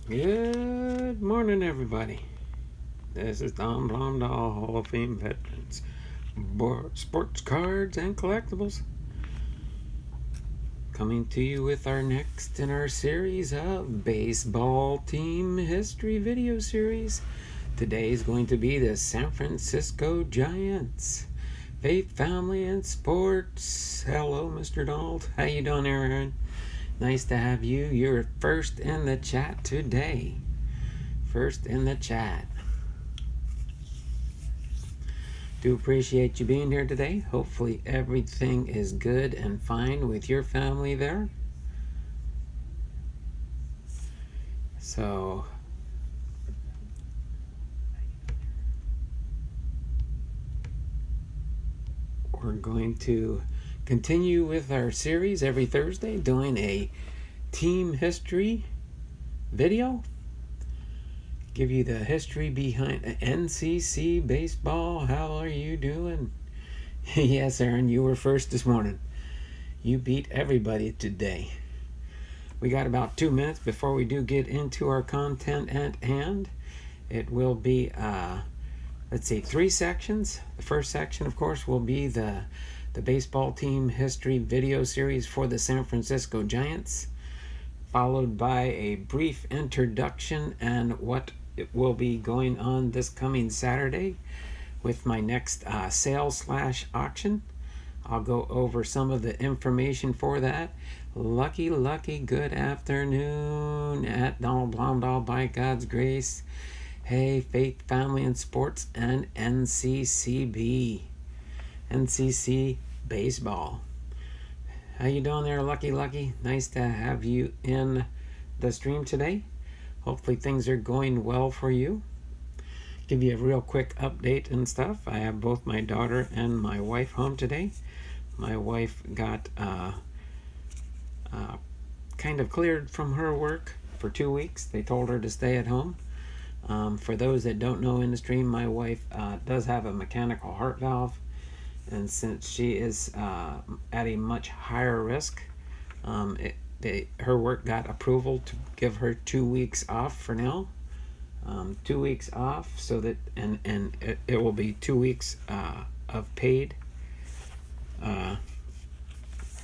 Good morning, everybody. This is Don Blomdahl, Hall of Fame veterans, sports cards and collectibles. Coming to you with our next in our series of baseball team history video series. Today is going to be the San Francisco Giants. Faith, family, and sports. Hello, Mr. Donald. How you doing, Aaron? Nice to have you. You're first in the chat today. First in the chat. Do appreciate you being here today. Hopefully everything is good and fine with your family there. So we're going to continue with our series every Thursday, doing a team history video. Give you the history behind NCC baseball. How are you doing? Yes, Aaron, you were first this morning. You beat everybody today. We got about 2 minutes before we do get into our content at hand. It will be, 3 sections. The first section, of course, will be the baseball team history video series for the San Francisco Giants, followed by a brief introduction and what it will be going on this coming Saturday with my next sale/auction. I'll go over some of the information for that. Lucky, good afternoon at Donald Blomdahl, by God's grace. Hey, faith, family, and sports, and NCCB. NCC baseball. How you doing there, Lucky? Nice to have you in the stream today. Hopefully things are going well for you. Give you a real quick update and stuff. I have both my daughter and my wife home today. My wife got kind of cleared from her work for 2 weeks. They told her to stay at home. For those that don't know in the stream, my wife does have a mechanical heart valve. And since she is at a much higher risk, her work got approval to give her 2 weeks off for now. 2 weeks off, so that and it will be 2 weeks of paid.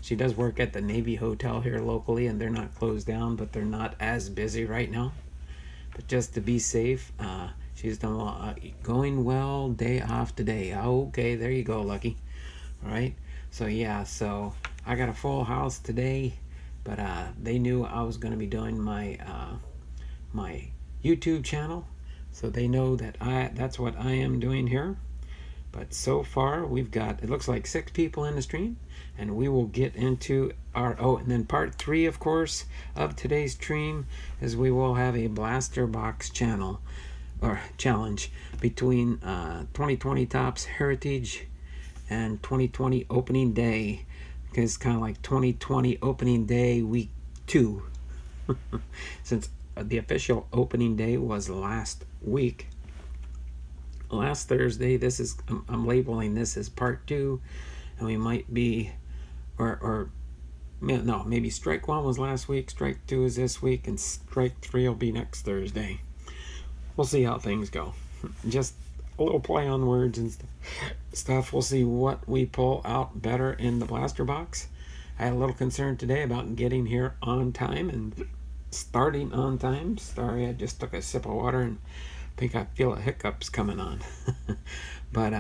She does work at the Navy Hotel here locally, and they're not closed down, but they're not as busy right now. But just to be safe, she's done going well, day off today. Okay, there you go, Lucky. All right. So yeah, so I got a full house today, but they knew I was going to be doing my my YouTube channel, so they know that that's what I am doing here. But so far we've got, it looks like 6 people in the stream, and we will get into our and then part 3, of course, of today's stream is we will have a blaster box channel or challenge between 2020 Topps Heritage and 2020 Opening Day, because it's kind of like 2020 Opening Day week 2 since the official opening day was last Thursday. This is, I'm labeling this as part 2, and we might be maybe strike 1 was last week, strike 2 is this week, and strike 3 will be next Thursday. We'll see how things go. Just a little play on words and stuff. We'll see what we pull out better in the blaster box. I had a little concern today about getting here on time and starting on time. Sorry, I just took a sip of water and think I feel a hiccups coming on. But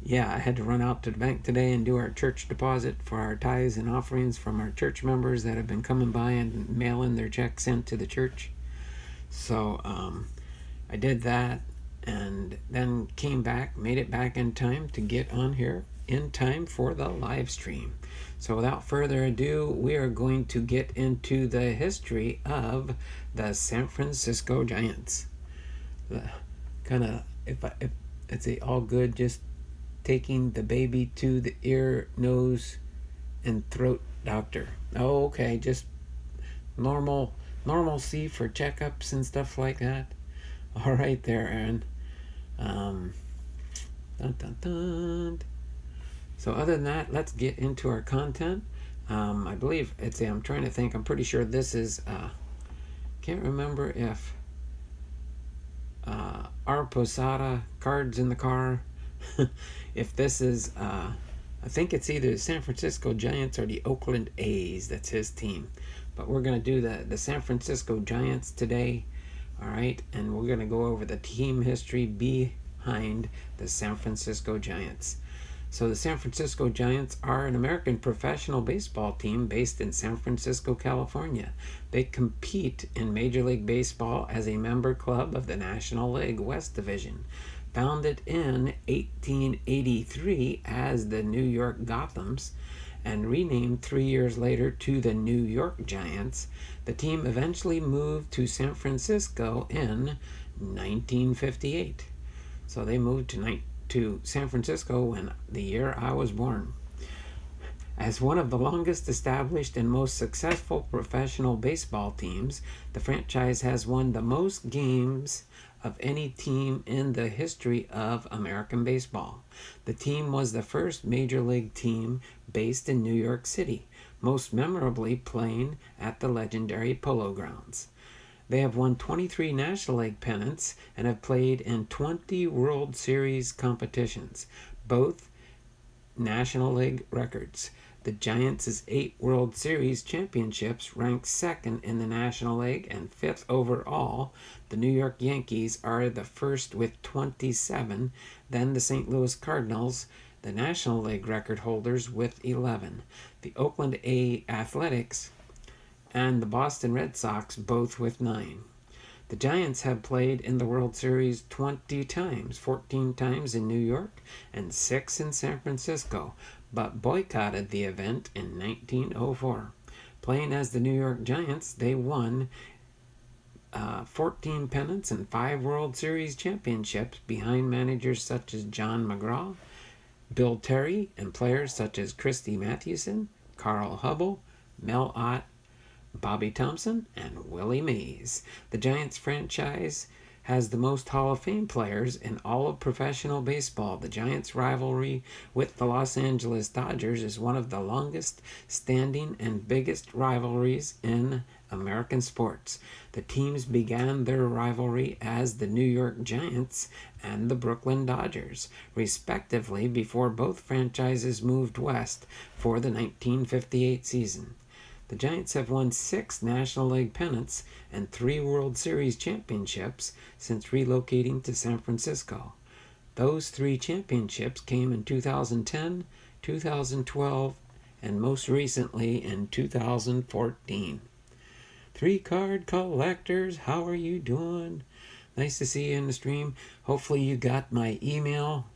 yeah, I had to run out to the bank today and do our church deposit for our tithes and offerings from our church members that have been coming by and mailing their checks sent to the church. So I did that, and then came back, made it back in time to get on here in time for the live stream. So without further ado, we are going to get into the history of the San Francisco Giants. Kind of, if it's all good, just taking the baby to the ear, nose, and throat doctor. Oh, okay, just normalcy for checkups and stuff like that. All right there, Aaron. So other than that, let's get into our content. I believe I'm trying to think. I'm pretty sure this is can't remember if our Posada Cards in the Car, if this is, I think it's either the San Francisco Giants or the Oakland A's. That's his team. But we're going to do the San Francisco Giants today. All right. And we're going to go over the team history behind the San Francisco Giants. So the San Francisco Giants are an American professional baseball team based in San Francisco, California. They compete in Major League Baseball as a member club of the National League West Division. Founded in 1883 as the New York Gothams and renamed 3 years later to the New York Giants, the team eventually moved to San Francisco in 1958. So they moved to San Francisco when the year I was born. As one of the longest established and most successful professional baseball teams, the franchise has won the most games of any team in the history of American baseball. The team was the first major league team based in New York City, most memorably playing at the legendary Polo Grounds. They have won 23 National League pennants and have played in 20 World Series competitions, both National League records. The Giants' 8 World Series championships rank second in the National League and fifth overall. The New York Yankees are the first with 27, then the St. Louis Cardinals, the National League record holders, with 11. The Oakland Athletics and the Boston Red Sox both with 9. The Giants have played in the World Series 20 times, 14 times in New York and 6 in San Francisco, but boycotted the event in 1904. Playing as the New York Giants, they won 14 pennants and 5 World Series championships behind managers such as John McGraw, Bill Terry, and players such as Christy Mathewson, Carl Hubble, Mel Ott, Bobby Thompson, and Willie Mays. The Giants franchise has the most Hall of Fame players in all of professional baseball. The Giants' rivalry with the Los Angeles Dodgers is one of the longest standing and biggest rivalries in American sports. The teams began their rivalry as the New York Giants and the Brooklyn Dodgers, respectively, before both franchises moved west for the 1958 season. The Giants have won 6 National League pennants and 3 World Series championships since relocating to San Francisco. Those 3 championships came in 2010, 2012, and most recently in 2014. 3-card collectors, how are you doing? Nice to see you in the stream. Hopefully you got my email.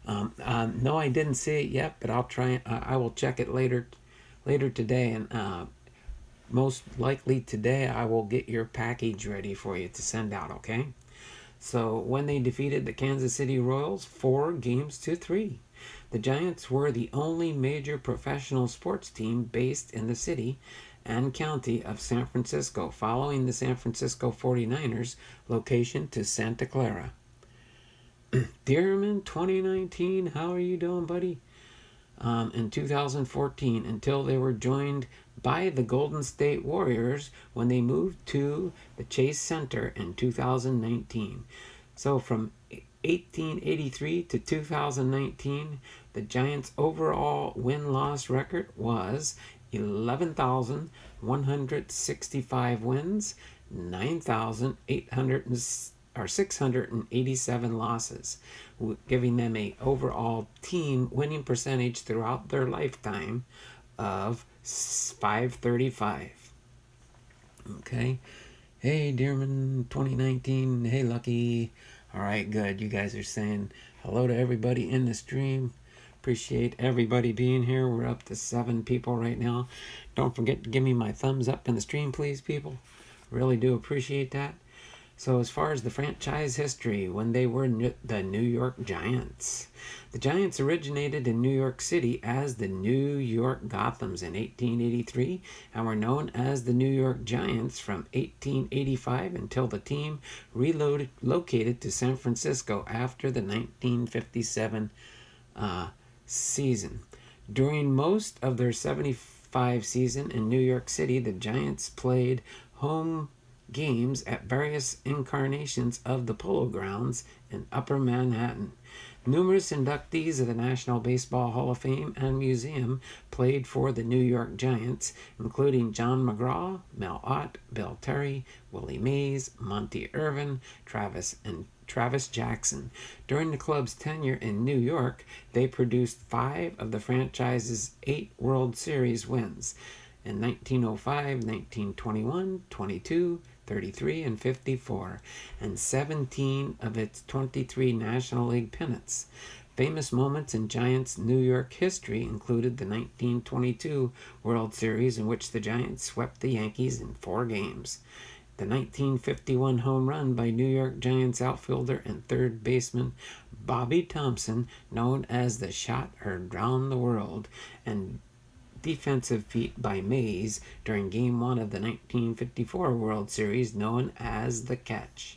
No, I didn't see it yet, but I'll try. I will check it later today, and most likely today I will get your package ready for you to send out, okay? So when they defeated the Kansas City Royals 4-3, the Giants were the only major professional sports team based in the city and county of San Francisco, following the San Francisco 49ers location to Santa Clara. Dearman 2019, how are you doing, buddy? In 2014, until they were joined by the Golden State Warriors when they moved to the Chase Center in 2019. So from 1883 to 2019, the Giants' overall win-loss record was 11,165 wins, 687 losses, giving them a overall team winning percentage throughout their lifetime of .535. Okay. Hey, Dearman 2019. Hey, Lucky. All right, good. You guys are saying hello to everybody in the stream. Appreciate everybody being here. We're up to 7 people right now. Don't forget to give me my thumbs up in the stream, please, people. Really do appreciate that. So as far as the franchise history, when they were the New York Giants. The Giants originated in New York City as the New York Gothams in 1883 and were known as the New York Giants from 1885 until the team relocated to San Francisco after the 1957 season. During most of their 75 season in New York City, the Giants played home games at various incarnations of the Polo Grounds in Upper Manhattan. Numerous inductees of the National Baseball Hall of Fame and Museum played for the New York Giants, including John McGraw, Mel Ott, Bill Terry, Willie Mays, Monty Irvin, Travis Jackson. During the club's tenure in New York, they produced 5 of the franchise's 8 World Series wins in 1905, 1921, 22, 33, and 54, and 17 of its 23 National League pennants. Famous moments in Giants' New York history included the 1922 World Series, in which the Giants swept the Yankees in 4 games. The 1951 home run by New York Giants outfielder and third baseman Bobby Thompson, known as the shot heard round the world, and defensive feat by Mays during Game 1 of the 1954 World Series, known as the catch.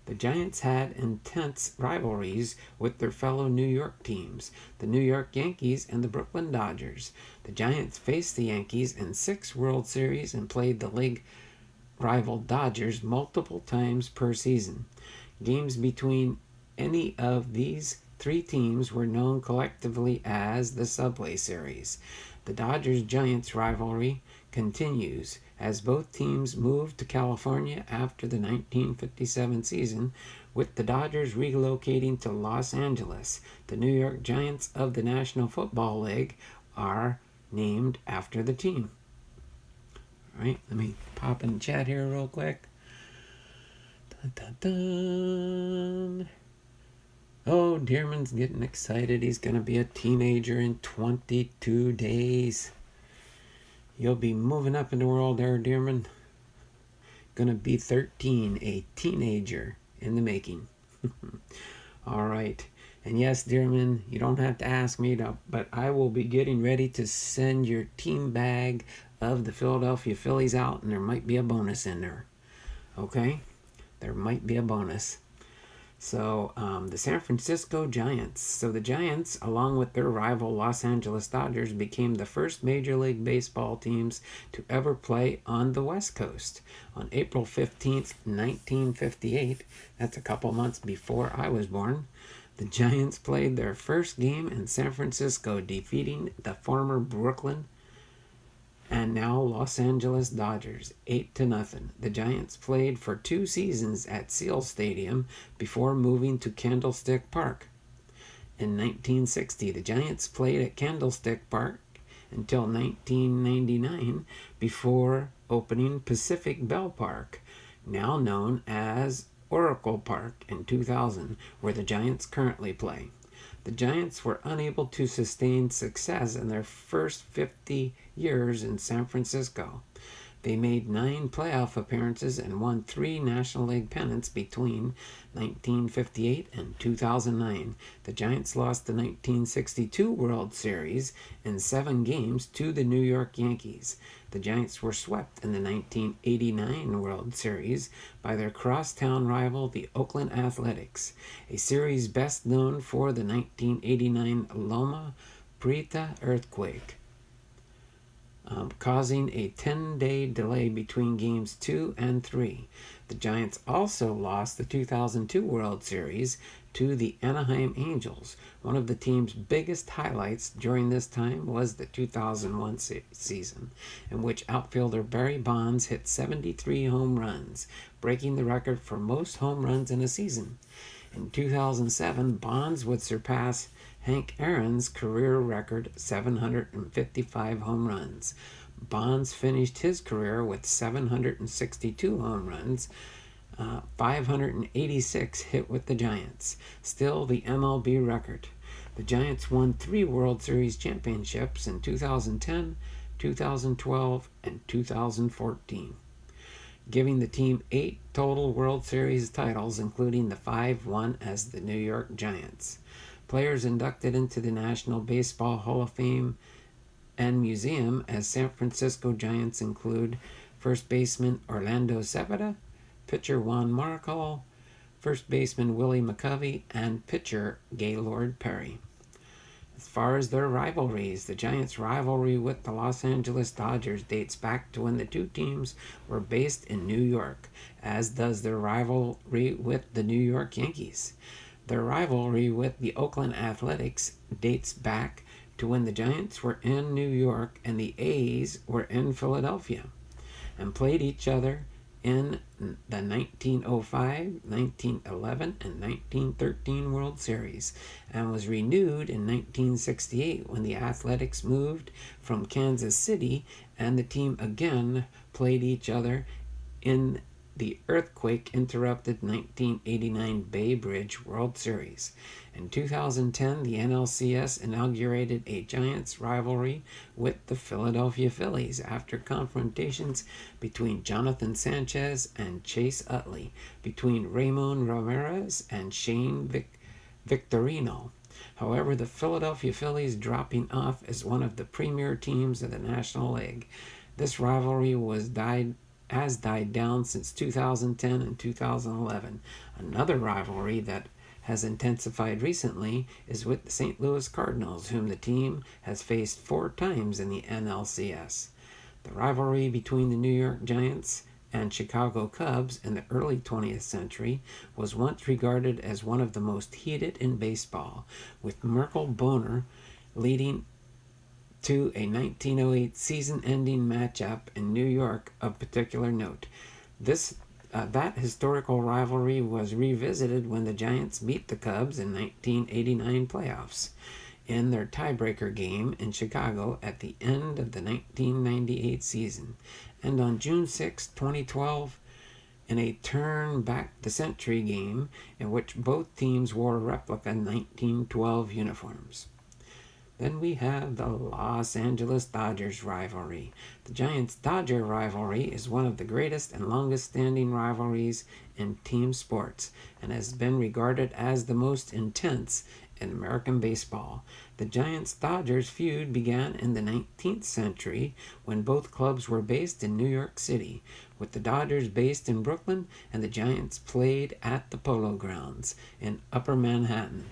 The Giants had intense rivalries with their fellow New York teams, the New York Yankees and the Brooklyn Dodgers. The Giants faced the Yankees in 6 World Series and played the league rival Dodgers multiple times per season. Games between any of these 3 teams were known collectively as the Subway Series. The Dodgers-Giants rivalry continues as both teams moved to California after the 1957 season, with the Dodgers relocating to Los Angeles. The New York Giants of the National Football League are named after the team. All right, let me pop in the chat here real quick. Dun, dun, dun. Oh, Dearman's getting excited. He's going to be a teenager in 22 days. You'll be moving up in the world there, Dearman. Going to be 13, a teenager in the making. All right. And yes, Dearman, you don't have to ask me, but I will be getting ready to send your team bag of the Philadelphia Phillies out, and there might be a bonus in there. Okay? There might be a bonus. So, the San Francisco Giants. So the Giants, along with their rival Los Angeles Dodgers, became the first Major League Baseball teams to ever play on the West Coast. On April 15th, 1958, that's a couple months before I was born, the Giants played their first game in San Francisco, defeating the former Brooklyn and now Los Angeles Dodgers 8-0. The Giants played for 2 seasons at Seal Stadium before moving to Candlestick Park. In 1960, the Giants played at Candlestick Park until 1999 before opening Pacific Bell Park, now known as Oracle Park, in 2000, where the Giants currently play. The Giants were unable to sustain success in their first 50 years in San Francisco. They made 9 playoff appearances and won 3 National League pennants between 1958 and 2009. The Giants lost the 1962 World Series in 7 games to the New York Yankees. The Giants were swept in the 1989 World Series by their crosstown rival, the Oakland Athletics, a series best known for the 1989 Loma Prieta earthquake, causing a 10-day delay between games 2 and 3. The Giants also lost the 2002 World Series to the Anaheim Angels. One of the team's biggest highlights during this time was the 2001 season, in which outfielder Barry Bonds hit 73 home runs, breaking the record for most home runs in a season. In 2007, Bonds would surpass Hank Aaron's career record 755 home runs. Bonds finished his career with 762 home runs, 586 hit with the Giants, still the MLB record. The Giants won 3 World Series championships in 2010, 2012, and 2014, giving the team 8 total World Series titles, including the 5 won as the New York Giants. Players inducted into the National Baseball Hall of Fame and Museum as San Francisco Giants include first baseman Orlando Cepeda, pitcher Juan Marichal, first baseman Willie McCovey, and pitcher Gaylord Perry. As far as their rivalries, the Giants' rivalry with the Los Angeles Dodgers dates back to when the two teams were based in New York, as does their rivalry with the New York Yankees. Their rivalry with the Oakland Athletics dates back to when the Giants were in New York and the A's were in Philadelphia, and played each other in the 1905, 1911, and 1913 World Series, and was renewed in 1968 when the Athletics moved from Kansas City and the team again played each other in the earthquake-interrupted 1989 Bay Bridge World Series. In 2010, the NLCS inaugurated a Giants rivalry with the Philadelphia Phillies after confrontations between Jonathan Sanchez and Chase Utley, between Ramon Ramirez and Shane Victorino. However, the Philadelphia Phillies dropping off as one of the premier teams of the National League. This rivalry has died down since 2010 and 2011. Another rivalry that has intensified recently is with the St. Louis Cardinals, whom the team has faced 4 times in the NLCS. The rivalry between the New York Giants and Chicago Cubs in the early 20th century was once regarded as one of the most heated in baseball, with Merkle Boner leading to a 1908 season-ending matchup in New York of particular note. That historical rivalry was revisited when the Giants beat the Cubs in 1989 playoffs in their tiebreaker game in Chicago at the end of the 1998 season, and on June 6, 2012, in a turn-back-the-century game in which both teams wore replica 1912 uniforms. Then we have the Los Angeles Dodgers rivalry. The Giants-Dodger rivalry is one of the greatest and longest-standing rivalries in team sports and has been regarded as the most intense in American baseball. The Giants-Dodgers feud began in the 19th century when both clubs were based in New York City, with the Dodgers based in Brooklyn and the Giants played at the Polo Grounds in Upper Manhattan.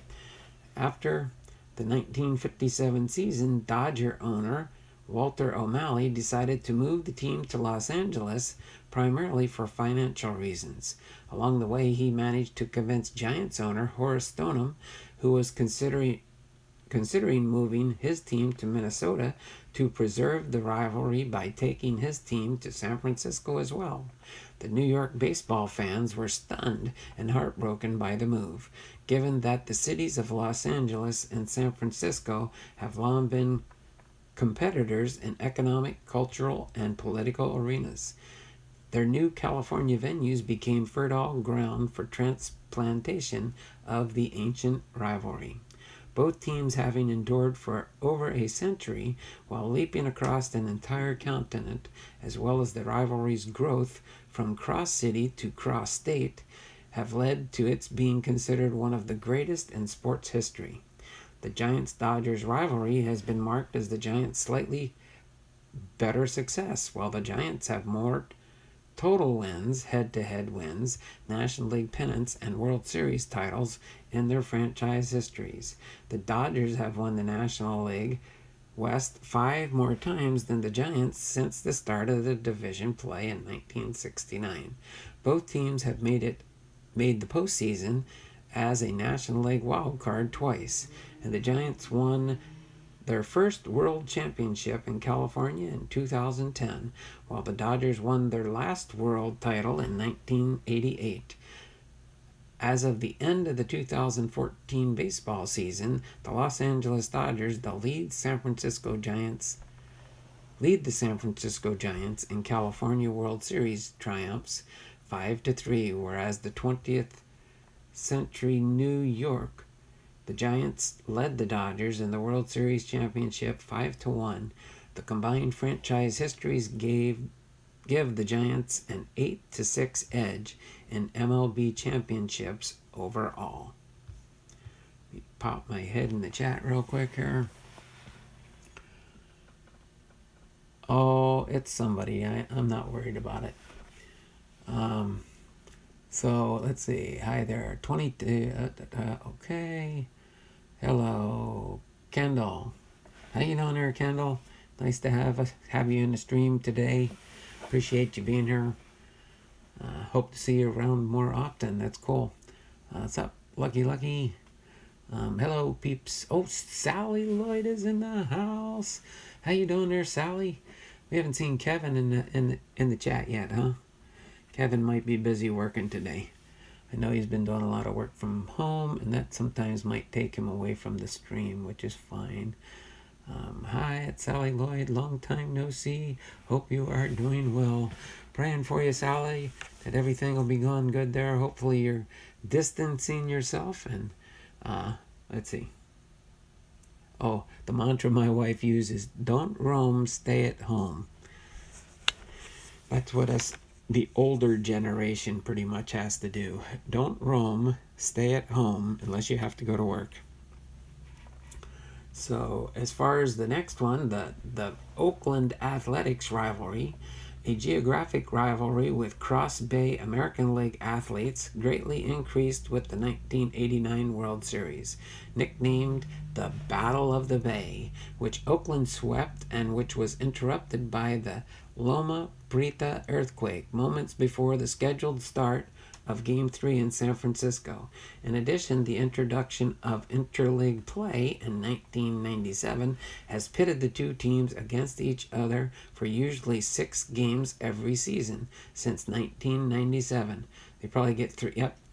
After the 1957 season, Dodger owner Walter O'Malley decided to move the team to Los Angeles primarily for financial reasons. Along the way, he managed to convince Giants owner Horace Stoneham, who was considering moving his team to Minnesota, to preserve the rivalry by taking his team to San Francisco as well. The New York baseball fans were stunned and heartbroken by the move, given that the cities of Los Angeles and San Francisco have long been competitors in economic, cultural, and political arenas. Their new California venues became fertile ground for transplantation of the ancient rivalry. Both teams having endured for over a century while leaping across an entire continent, as well as the rivalry's growth from cross-city to cross-state, have led to its being considered one of the greatest in sports history. The Giants-Dodgers rivalry has been marked as the Giants' slightly better success, while the Giants have more total wins, head-to-head wins, National League pennants, and World Series titles in their franchise histories. The Dodgers have won the National League West 5 more times than the Giants since the start of the division play in 1969. Both teams have made the postseason as a National League wild card twice, and the Giants won their first World Championship in California in 2010, while the Dodgers won their last World title in 1988. As of the end of the 2014 baseball season, the Los Angeles Dodgers lead the San Francisco Giants in California World Series triumphs 5-3, whereas the 20th century New York, the Giants led the Dodgers in the World Series championship 5-1. The combined franchise histories give the Giants an 8-6 edge in MLB championships overall. Let me pop my head in the chat real quick here. Oh, it's somebody. I'm not worried about it. So let's see. Hi there. 22. Okay. Hello. Kendall. How you doing there, Kendall? Nice to have you in the stream today. Appreciate you being here. Hope to see you around more often. That's cool. What's up, Lucky? Hello, peeps. Oh, Sally Lloyd is in the house. How you doing there, Sally? We haven't seen Kevin in the chat yet, huh? Kevin might be busy working today. I know he's been doing a lot of work from home, and that sometimes might take him away from the stream, which is fine. Hi, it's Sally Lloyd. Long time no see. Hope you are doing well. Praying for you, Sally, that everything will be going good there. Hopefully you're distancing yourself. And let's see. Oh, the mantra my wife uses: don't roam, stay at home. That's what the older generation pretty much has to do. Don't roam, stay at home unless you have to go to work. So as far as the next one, the Oakland Athletics rivalry, a geographic rivalry with Cross Bay American League athletes, greatly increased with the 1989 World Series, nicknamed the Battle of the Bay, which Oakland swept and which was interrupted by the Loma Prieta earthquake moments before the scheduled start of Game 3 in San Francisco. In addition, the introduction of interleague play in 1997 has pitted the two teams against each other for usually 6 games every season since 1997. They probably get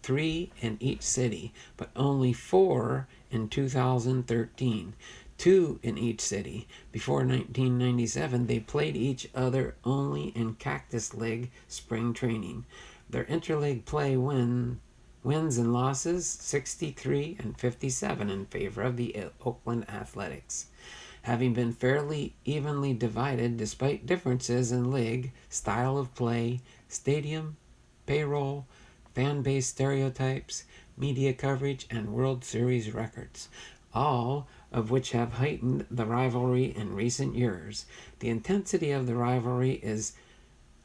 3 in each city, but only 4 in 2013. 2 in each city. Before 1997, they played each other only in Cactus League spring training. Their interleague play wins and losses 63 and 57 in favor of the Oakland Athletics, having been fairly evenly divided despite differences in league, style of play, stadium, payroll, fan base stereotypes, media coverage, and World Series records, all of which have heightened the rivalry in recent years. The intensity of the rivalry is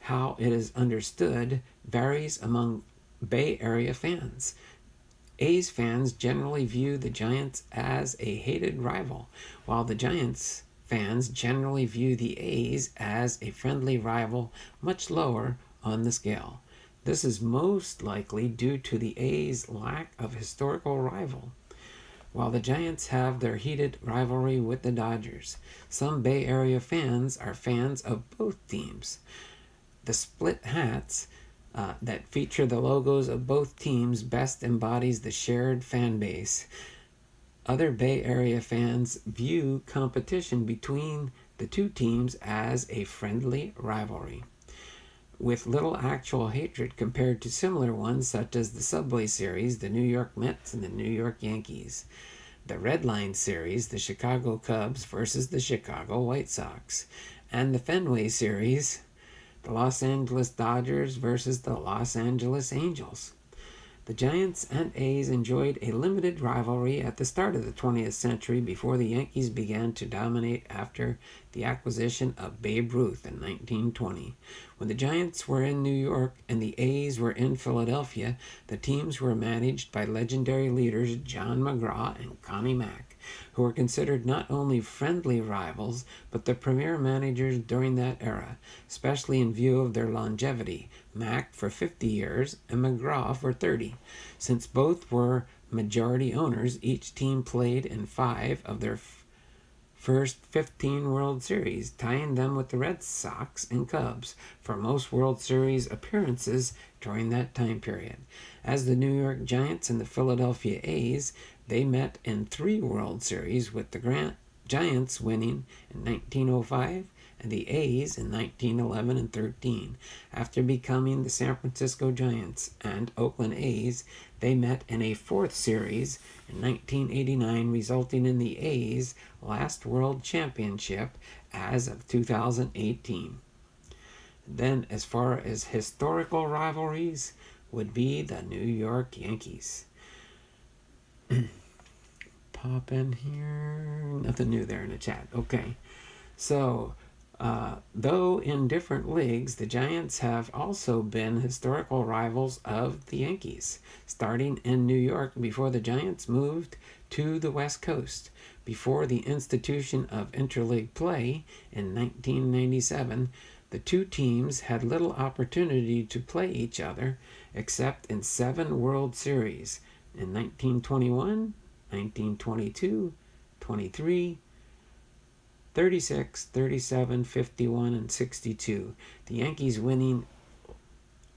how it is understood varies among Bay Area fans. A's fans generally view the Giants as a hated rival, while the Giants fans generally view the A's as a friendly rival, much lower on the scale. This is most likely due to the A's lack of historical rival, while the Giants have their heated rivalry with the Dodgers. Some Bay Area fans are fans of both teams. The split hats that feature the logos of both teams best embodies the shared fan base. Other Bay Area fans view competition between the two teams as a friendly rivalry, with little actual hatred compared to similar ones such as the Subway Series, the New York Mets, and the New York Yankees. The Red Line Series, the Chicago Cubs versus the Chicago White Sox. And the Fenway Series, the Los Angeles Dodgers versus the Los Angeles Angels. The Giants and A's enjoyed a limited rivalry at the start of the 20th century before the Yankees began to dominate after the acquisition of Babe Ruth in 1920. When the Giants were in New York and the A's were in Philadelphia, the teams were managed by legendary leaders John McGraw and Connie Mack, who were considered not only friendly rivals, but the premier managers during that era, especially in view of their longevity, Mack for 50 years and McGraw for 30. Since both were majority owners, each team played in 5 of their first 15 World Series, tying them with the Red Sox and Cubs for most World Series appearances during that time period. As the New York Giants and the Philadelphia A's, they met in 3 World Series, with the Giants winning in 1905 and the A's in 1911 and 13. After becoming the San Francisco Giants and Oakland A's, they met in a 4th series in 1989, resulting in the A's last World Championship as of 2018. Then, as far as historical rivalries, would be the New York Yankees. Pop in here. Nothing new there in the chat. Okay. So, though in different leagues, the Giants have also been historical rivals of the Yankees, starting in New York before the Giants moved to the West Coast. Before the institution of interleague play in 1997, the two teams had little opportunity to play each other except in 7 World Series in 1921, 1922, 23, 36, 37, 51, and 62. The Yankees winning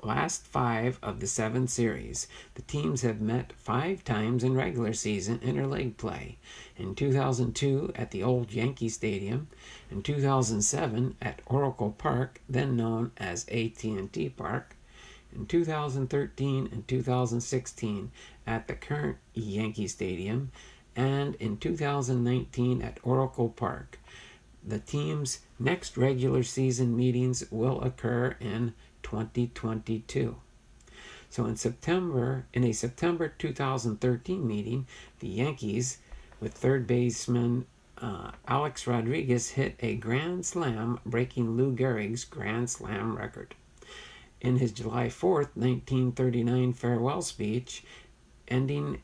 last 5 of the 7 series. The teams have met 5 times in regular season interleague play. In 2002 at the old Yankee Stadium, in 2007 at Oracle Park, then known as AT&T Park, in 2013 and 2016 at the current Yankee Stadium, and in 2019 at Oracle Park. The team's next regular season meetings will occur in 2022. So in a September 2013 meeting, the Yankees, with third baseman Alex Rodriguez, hit a grand slam, breaking Lou Gehrig's grand slam record. In his July 4th, 1939 farewell speech, ending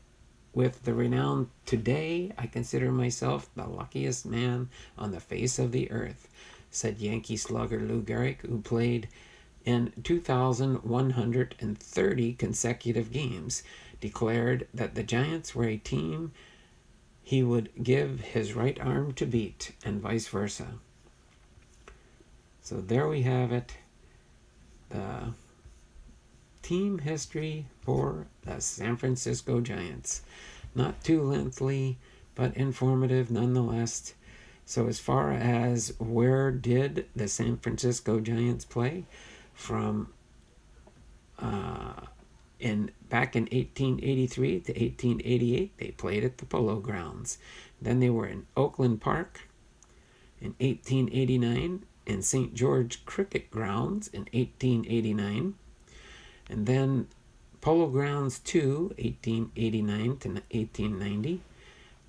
with the renowned, "Today I consider myself the luckiest man on the face of the earth," said Yankee slugger Lou Gehrig, who played in 2,130 consecutive games, declared that the Giants were a team he would give his right arm to beat, and vice versa. So there we have it. The team history for the San Francisco Giants. Not too lengthy, but informative nonetheless. So as far as where did the San Francisco Giants play, from back in 1883 to 1888, they played at the Polo Grounds. Then they were in Oakland Park in 1889, in St. George Cricket Grounds in 1889, and then Polo Grounds 2, 1889 to 1890,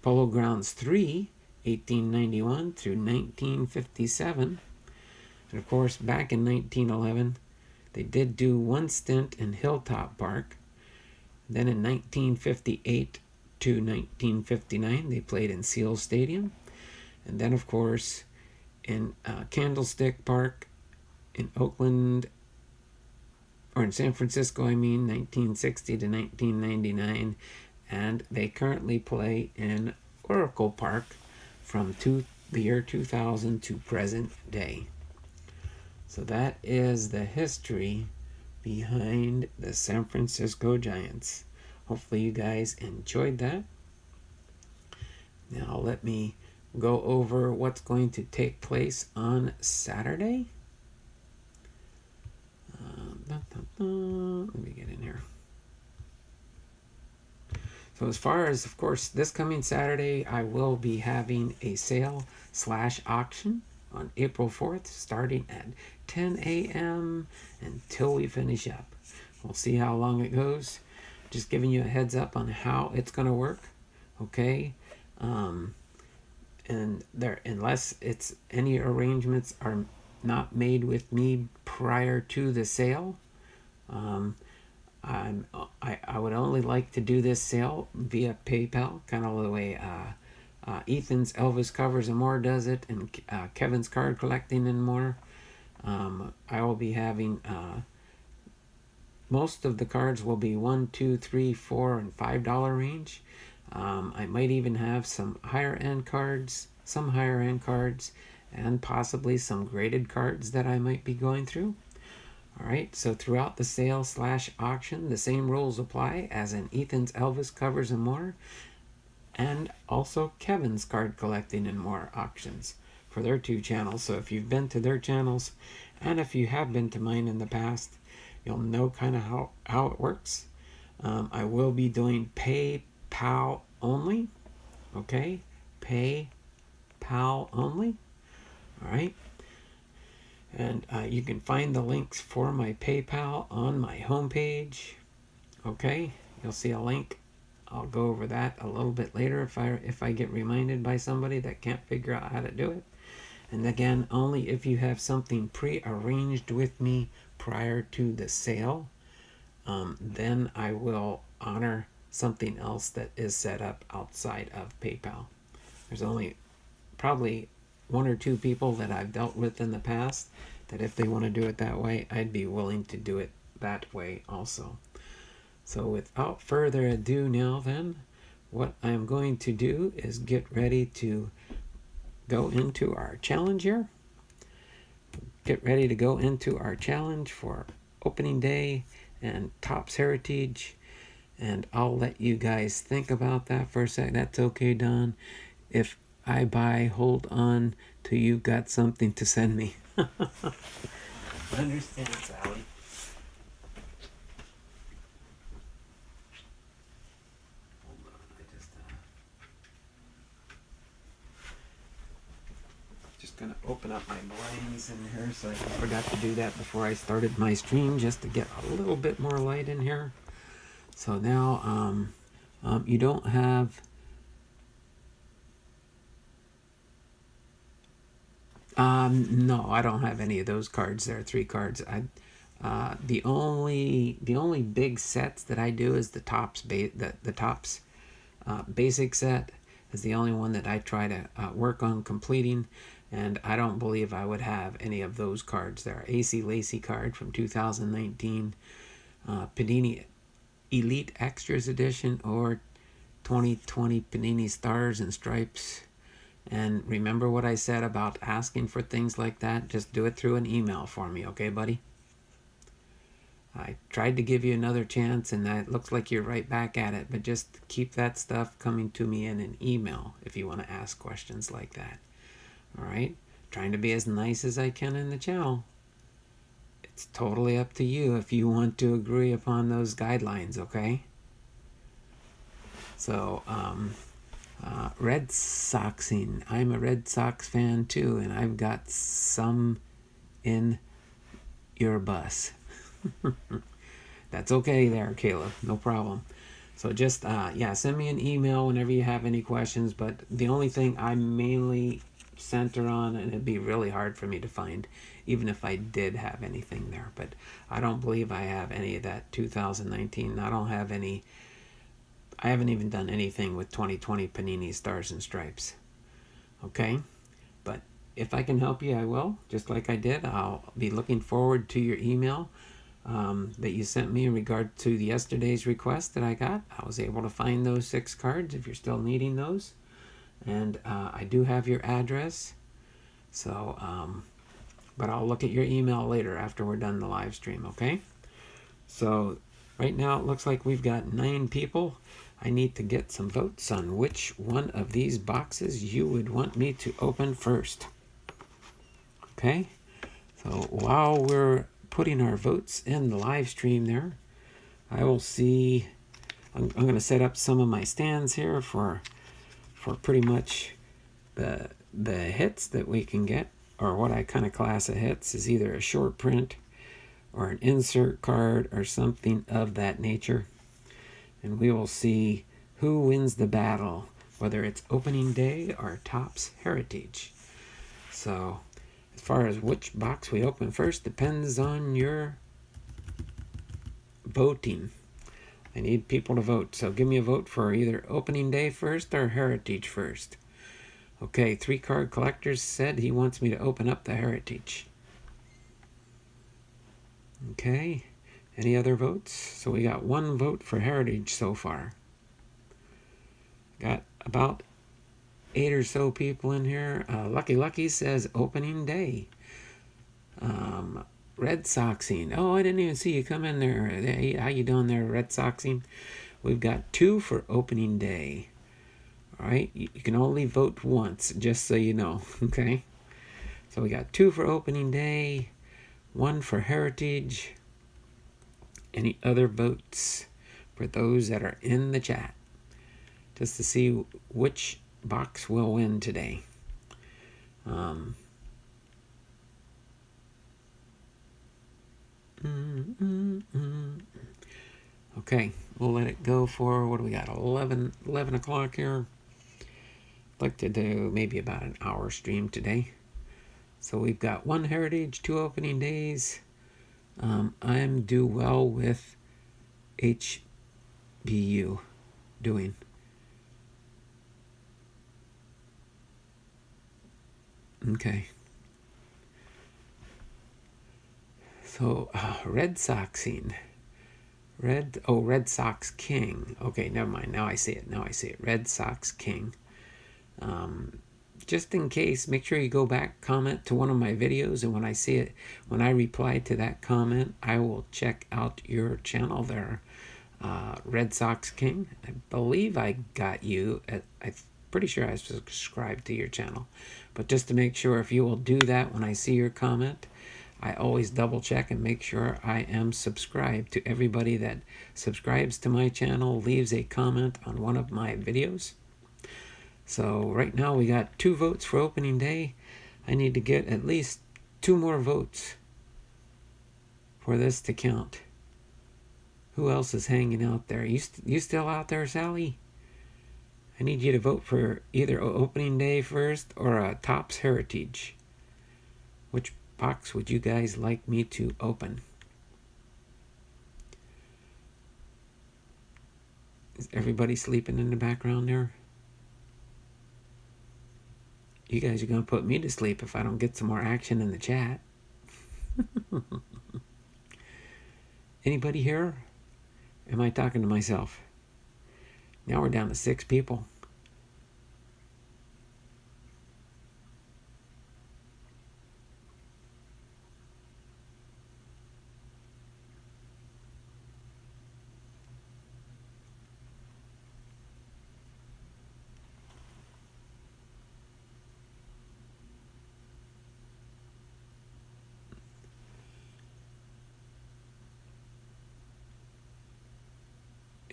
Polo Grounds 3, 1891 through 1957, and of course back in 1911 they did do one stint in Hilltop Park. Then in 1958 to 1959 they played in Seal Stadium, and then of course in Candlestick Park in Oakland, or in San Francisco, 1960 to 1999, and they currently play in Oracle Park from the year 2000 to present day. So that is the history behind the San Francisco Giants. Hopefully you guys enjoyed that. Now let me go over what's going to take place on Saturday. Let me get in here. So as far as, of course, this coming Saturday, I will be having a sale/auction on April 4th, starting at 10 a.m. until we finish up. We'll see how long it goes. Just giving you a heads up on how it's going to work, okay? And there, unless it's any arrangements are not made with me prior to the sale, I would only like to do this sale via PayPal, kind of the way Ethan's Elvis Covers and More does it, and Kevin's Card Collecting and More. I will be having most of the cards will be $1, $2, $3, $4, and $5 range. I might even have some higher end cards, and possibly some graded cards that I might be going through. Alright, so throughout the sale/auction, the same rules apply as in Ethan's Elvis Covers and More, and also Kevin's Card Collecting and More auctions for their 2 channels. So if you've been to their channels, and if you have been to mine in the past, you'll know kind of how it works. I will be doing PayPal only, okay? PayPal only, alright? And you can find the links for my PayPal on my homepage. Okay, you'll see a link. I'll go over that a little bit later if I get reminded by somebody that can't figure out how to do it. And again, only if you have something pre-arranged with me prior to the sale, then I will honor something else that is set up outside of PayPal. There's only probably one or two people that I've dealt with in the past that if they want to do it that way, I'd be willing to do it that way also. So without further ado now then, what I'm going to do is get ready to go into our challenge here. Get ready to go into our challenge for opening day and Topps Heritage. And I'll let you guys think about that for a sec. That's okay, Don. If I hold on till you got something to send me. I understand, Sally. Hold on, I just gonna open up my blinds in here, so I forgot to do that before I started my stream, just to get a little bit more light in here. So now, you don't have. No, I don't have any of those cards. There are 3 cards. The only big sets that I do is the Topps Topps basic set is the only one that I try to work on completing, and I don't believe I would have any of those cards. There are AC Lacy card from 2019, Panini Elite Extras Edition, or 2020 Panini Stars and Stripes. And remember what I said about asking for things like that? Just do it through an email for me, okay, buddy? I tried to give you another chance, and that looks like you're right back at it. But just keep that stuff coming to me in an email if you want to ask questions like that. All right? Trying to be as nice as I can in the channel. It's totally up to you if you want to agree upon those guidelines, okay? So, Red Soxing. I'm a Red Sox fan too, and I've got some in your bus. That's okay there, Caleb. No problem. So just, send me an email whenever you have any questions, but the only thing I mainly center on, and it'd be really hard for me to find, even if I did have anything there, but I don't believe I have any of that 2019. I don't have any. I haven't even done anything with 2020 Panini Stars and Stripes. Okay? But if I can help you, I will. Just like I did, I'll be looking forward to your email that you sent me in regard to yesterday's request that I got. I was able to find those 6 cards if you're still needing those. And I do have your address. So, but I'll look at your email later after we're done the live stream, okay? So, right now it looks like we've got 9 people. I need to get some votes on which one of these boxes you would want me to open first. Okay? So while we're putting our votes in the live stream there, I will see. I'm going to set up some of my stands here for pretty much the hits that we can get, or what I kind of class of hits is either a short print or an insert card or something of that nature. And we will see who wins the battle, whether it's opening day or Topps Heritage. So as far as which box we open first depends on your voting. I need people to vote. So give me a vote for either opening day first or Heritage first. Okay, 3 card collectors said he wants me to open up the Heritage. Okay. Any other votes? So we got 1 vote for Heritage so far. Got about 8 or so people in here. Lucky says opening day. Red Soxing. Oh, I didn't even see you come in there. Hey, how you doing there, Red Soxing? We've got 2 for opening day. All right, you can only vote once, just so you know. Okay. So we got 2 for opening day, 1 for Heritage. Any other votes for those that are in the chat? Just to see which box will win today. Okay, we'll let it go for, what do we got, 11 o'clock here. I'd like to do maybe about an hour stream today. So we've got 1 Heritage, 2 opening days. I'm do well with HBU. doing. Okay. So, Red Soxing. Red Sox King. Okay, never mind. Now I see it. Red Sox King. Just in case, make sure you go back, comment to one of my videos, and when I see it, when I reply to that comment, I will check out your channel there. Red Sox King. I believe I got you. I'm pretty sure I subscribed to your channel. But just to make sure, if you will do that when I see your comment, I always double check and make sure I am subscribed. To everybody that subscribes to my channel, leaves a comment on one of my videos. So right now we got 2 votes for opening day. I need to get at least 2 more votes for this to count. Who else is hanging out there? You still out there, Sally? I need you to vote for either opening day first or a Topps Heritage. Which box would you guys like me to open? Is everybody sleeping in the background there? You guys are going to put me to sleep if I don't get some more action in the chat. Anybody here? Am I talking to myself? Now we're down to 6 people.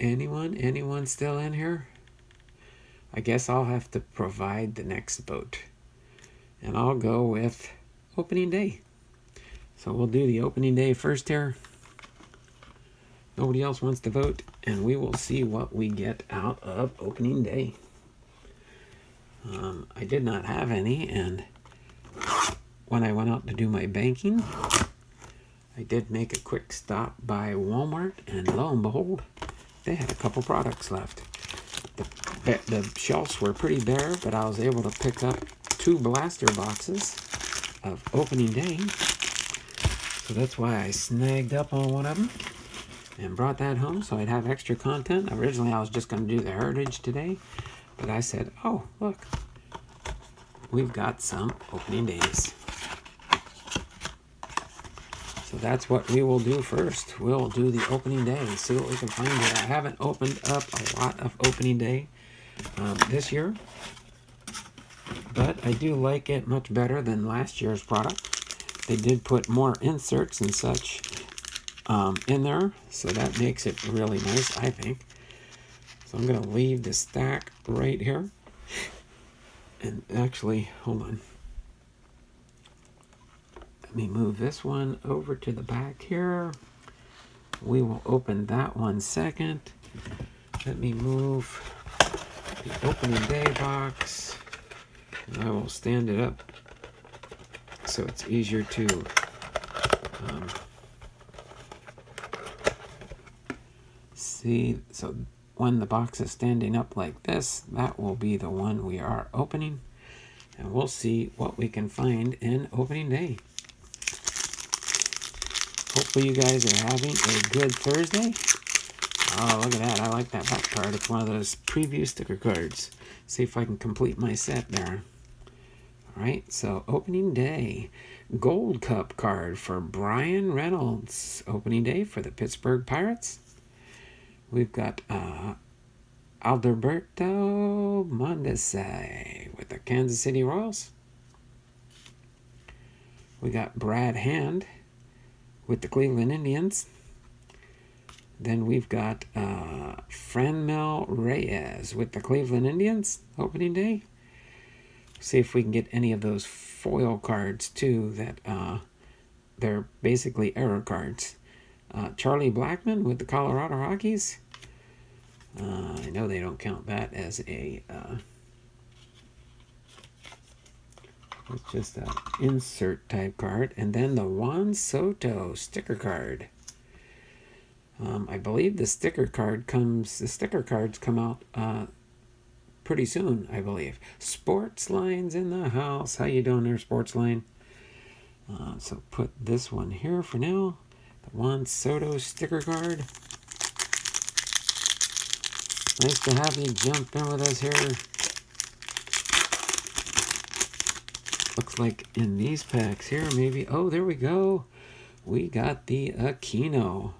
Anyone still in here? I guess I'll have to provide the next vote. And I'll go with opening day. So we'll do the opening day first here. Nobody else wants to vote, and we will see what we get out of opening day. I did not have any, and when I went out to do my banking, I did make a quick stop by Walmart, and lo and behold, they had a couple products left. The shelves were pretty bare, but I was able to pick up 2 blaster boxes of opening day. So that's why I snagged up on one of them and brought that home so I'd have extra content. Originally, I was just going to do the Heritage today, but I said, oh, look, we've got some opening days. So that's what we will do first. We'll do the opening day and see what we can find here. I haven't opened up a lot of opening day this year, but I do like it much better than last year's product. They did put more inserts and such in there, so that makes it really nice, I think. So I'm going to leave the stack right here. And actually, hold on. Let me move this one over to the back here. We will open that one second. Let me move the opening day box, and I will stand it up so it's easier to see. So when the box is standing up like this, that will be the one we are opening, and we'll see what we can find in opening day. Hopefully you guys are having a good Thursday. Oh, look at that. I like that back card. It's one of those preview sticker cards. See if I can complete my set there. All right, so opening day. Gold Cup card for Brian Reynolds. Opening day for the Pittsburgh Pirates. We've got Alberto Mondesi with the Kansas City Royals. We got Brad Hand with the Cleveland Indians. Then we've got Franmil Reyes with the Cleveland Indians, opening day. See if we can get any of those foil cards, too, that they're basically error cards. Charlie Blackmon with the Colorado Rockies. I know they don't count that as a... it's just an insert type card. And then the Juan Soto sticker card. I believe the sticker cards come out pretty soon, I believe. Sports Line's in the house. How you doing there, Sports Line? So put this one here for now. The Juan Soto sticker card. Nice to have you jump in with us here. Looks like in these packs here, maybe. Oh, there we go. We got the Aquino.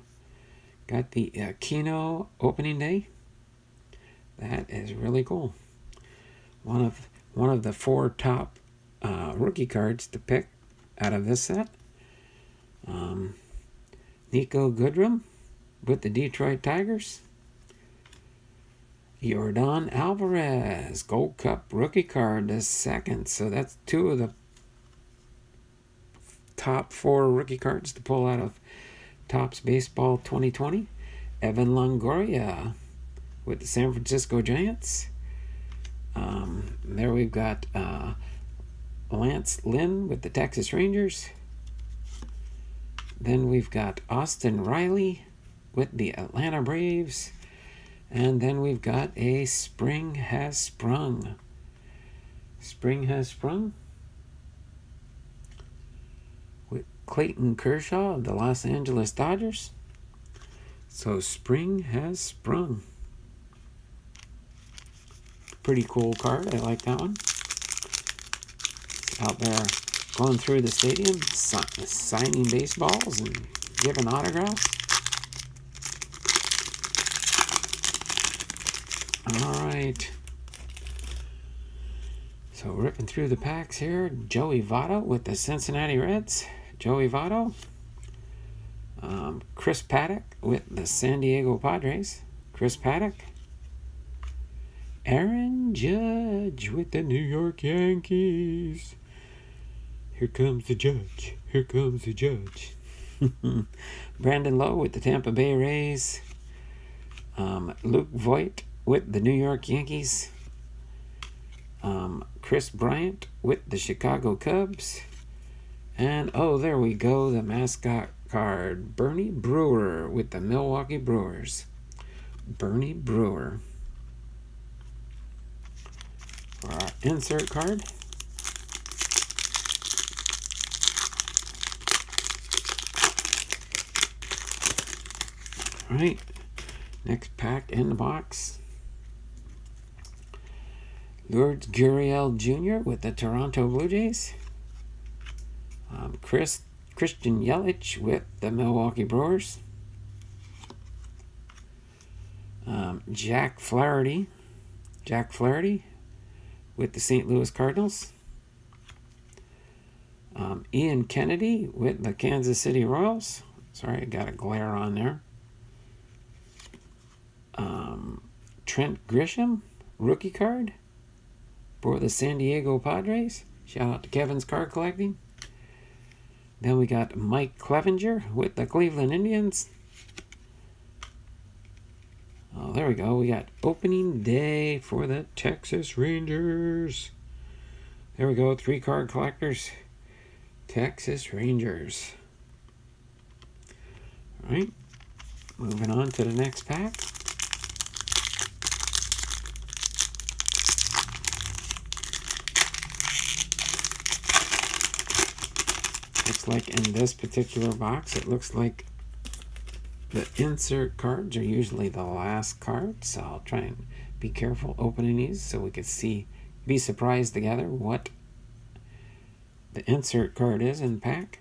Got the Aquino opening day. That is really cool. One of the 4 top rookie cards to pick out of this set. Nico Goodrum with the Detroit Tigers. Yordan Alvarez, Gold Cup rookie card, the second. So that's 2 of the top 4 rookie cards to pull out of Topps Baseball 2020. Evan Longoria with the San Francisco Giants. There we've got Lance Lynn with the Texas Rangers. Then we've got Austin Riley with the Atlanta Braves. And then we've got a Spring Has Sprung. Spring Has Sprung with Clayton Kershaw of the Los Angeles Dodgers. So Spring Has Sprung. Pretty cool card. I like that one. Out there going through the stadium, signing baseballs and giving autographs. All right. So ripping through the packs here. Joey Votto with the Cincinnati Reds. Joey Votto. Chris Paddock with the San Diego Padres. Chris Paddock. Aaron Judge with the New York Yankees. Here comes the judge. Here comes the judge. Brandon Lowe with the Tampa Bay Rays. Luke Voigt with the New York Yankees. Chris Bryant with the Chicago Cubs. And, oh, there we go, the mascot card. Bernie Brewer with the Milwaukee Brewers. Bernie Brewer. For our insert card. All right, next pack in the box. Lourdes Gurriel Jr. with the Toronto Blue Jays. Christian Yelich with the Milwaukee Brewers. Jack Flaherty with the St. Louis Cardinals. Ian Kennedy with the Kansas City Royals. Sorry, I got a glare on there. Trent Grisham, rookie card for the San Diego Padres. Shout out to Kevin's Card Collecting. Then we got Mike Clevenger with the Cleveland Indians. Oh, there we go. We got opening day for the Texas Rangers. There we go. 3 card collectors. Texas Rangers. All right. Moving on to the next pack. Looks like in this particular box, it looks like the insert cards are usually the last card, so I'll try and be careful opening these so we can be surprised together what the insert card is in the pack.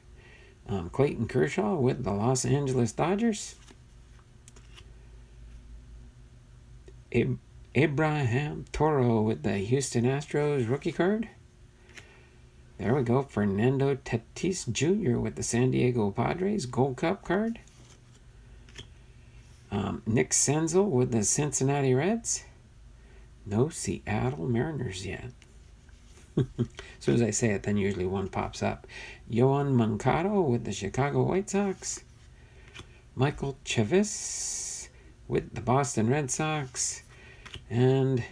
Clayton Kershaw with the Los Angeles Dodgers. Abraham Toro with the Houston Astros rookie card. There we go. Fernando Tatis Jr. with the San Diego Padres Gold Cup card. Nick Senzel with the Cincinnati Reds. No Seattle Mariners yet. As soon as I say it, then usually one pops up. Yoan Moncada with the Chicago White Sox. Michael Chavis with the Boston Red Sox. And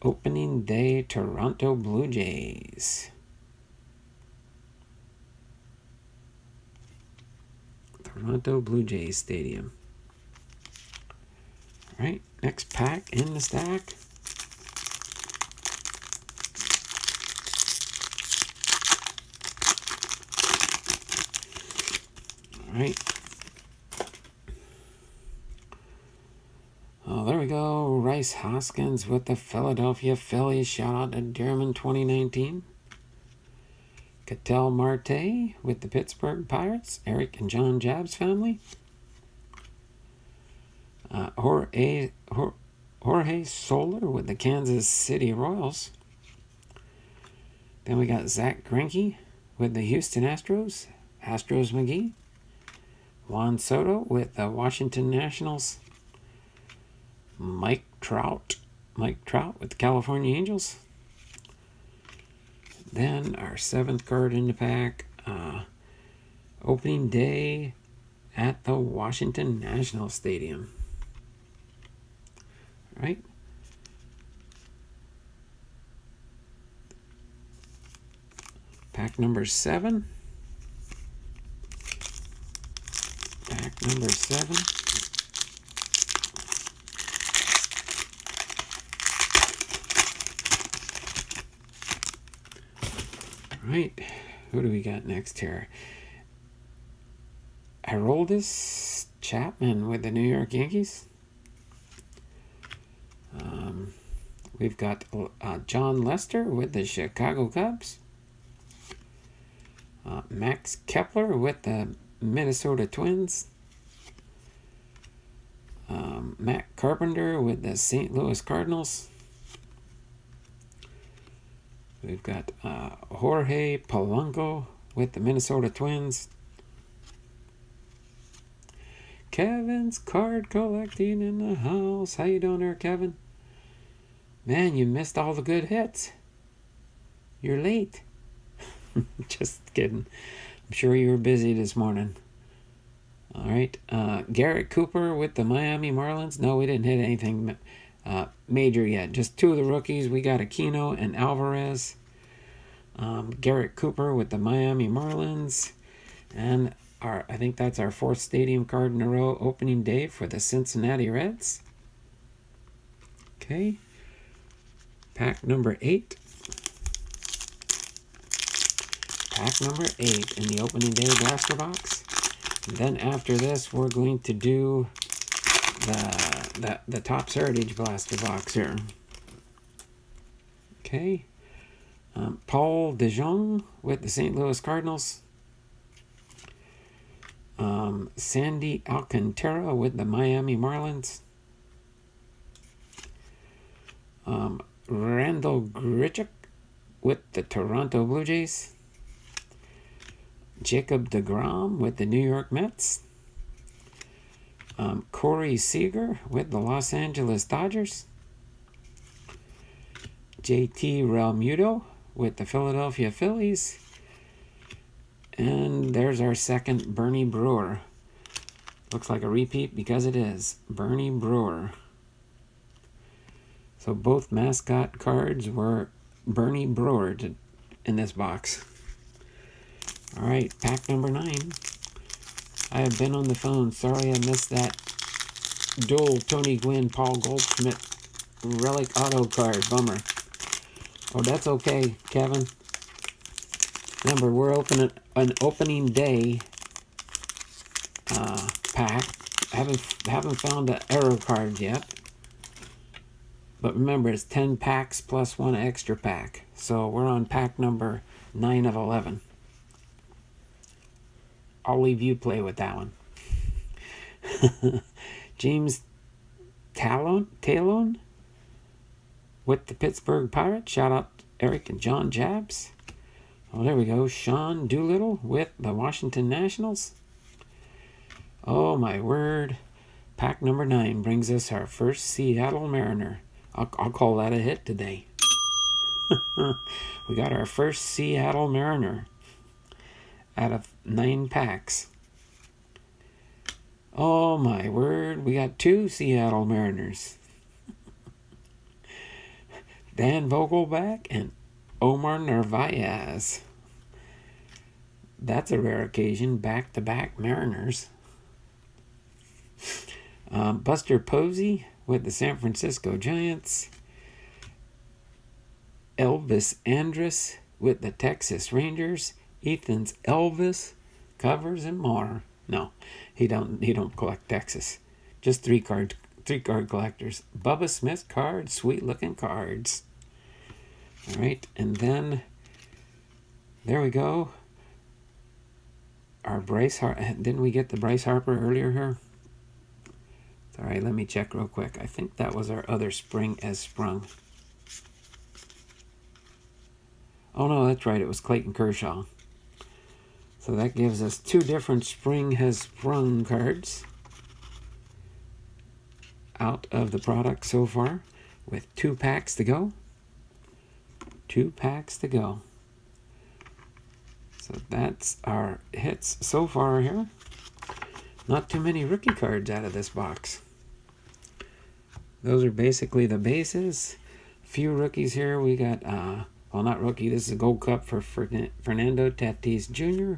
opening day Toronto Blue Jays. Toronto Blue Jays Stadium. All right, next pack in the stack. All right. Oh, there we go. Rice Hoskins with the Philadelphia Phillies. Shout out to German 2019. Ketel Marte with the Pittsburgh Pirates. Eric and John Jabs family. Jorge Soler with the Kansas City Royals. Then we got Zach Greinke with the Houston Astros. Astros McGee. Juan Soto with the Washington Nationals. Mike Trout with the California Angels. Then our 7th card in the pack, opening day at the Washington National Stadium. All right. Pack number 7. Pack number 7. Right, who do we got next here? Aroldis Chapman with the New York Yankees. We've got John Lester with the Chicago Cubs. Max Kepler with the Minnesota Twins. Matt Carpenter with the St. Louis Cardinals. We've got Jorge Polanco with the Minnesota Twins. Kevin's card collecting in the house. How you doing there, Kevin? Man, you missed all the good hits. You're late. Just kidding. I'm sure you were busy this morning. All right. Garrett Cooper with the Miami Marlins. No, we didn't hit anything major yet. Just 2 of the rookies. We got Aquino and Alvarez. Garrett Cooper with the Miami Marlins. And I think that's our 4th stadium card in a row. Opening day for the Cincinnati Reds. Okay. Pack number 8. Pack number 8 in the opening day blaster box. And then after this, we're going to do the Topps Heritage blaster box here. Okay. Paul DeJong with the St. Louis Cardinals. Sandy Alcantara with the Miami Marlins. Randall Grichuk with the Toronto Blue Jays. Jacob deGrom with the New York Mets. Corey Seager with the Los Angeles Dodgers. JT Realmuto with the Philadelphia Phillies. And there's our 2nd Bernie Brewer. Looks like a repeat because it is. Bernie Brewer. So both mascot cards were Bernie Brewer in this box. All right, pack number 9. I have been on the phone. Sorry I missed that dual Tony Gwynn, Paul Goldschmidt relic auto card. Bummer. Oh, that's okay, Kevin. Remember, we're opening an opening day pack. Haven't found the arrow card yet. But remember, it's 10 packs plus 1 extra pack. So we're on pack number 9 of 11. I'll leave you play with that one. James Talon with the Pittsburgh Pirates. Shout out Eric and John Jabs. Oh, there we go. Sean Doolittle with the Washington Nationals. Oh, my word. Pack number 9 brings us our first Seattle Mariner. I'll call that a hit today. We got our first Seattle Mariner out of 9 packs. Oh, my word. We got 2 Seattle Mariners. Dan Vogelbach and Omar Narvaez. That's a rare occasion. Back-to-back Mariners. Buster Posey with the San Francisco Giants. Elvis Andrus with the Texas Rangers. Ethan's Elvis covers and more. No, he don't collect Texas. Just three card collectors. Bubba Smith cards, sweet looking cards. All right, and then there we go. Our Bryce didn't we get the Bryce Harper earlier here? All right, let me check real quick. I think that was our other Spring as Sprung. Oh no, that's right. It was Clayton Kershaw. So that gives us two different Spring Has Sprung cards out of the product so far, with 2 packs to go. 2 packs to go. So that's our hits so far here. Not too many rookie cards out of this box. Those are basically the bases. Few rookies here. We got, well, not rookie. This is a Gold Cup for Fernando Tatis Jr.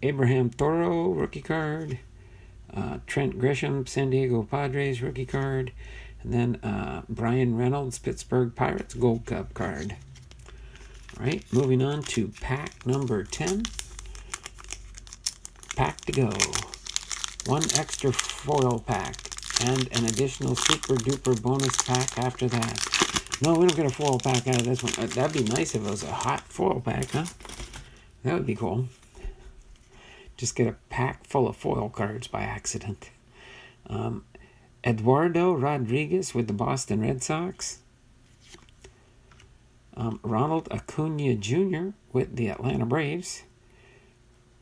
Abraham Toro, rookie card. Trent Grisham, San Diego Padres, rookie card. And then Brian Reynolds, Pittsburgh Pirates, Gold Cup card. All right, moving on to pack number 10. Pack to go. 1 extra foil pack and an additional super duper bonus pack after that. No, we don't get a foil pack out of this one. That'd be nice if it was a hot foil pack, huh? That would be cool. Just get a pack full of foil cards by accident. Eduardo Rodriguez with the Boston Red Sox. Ronald Acuna Jr. with the Atlanta Braves.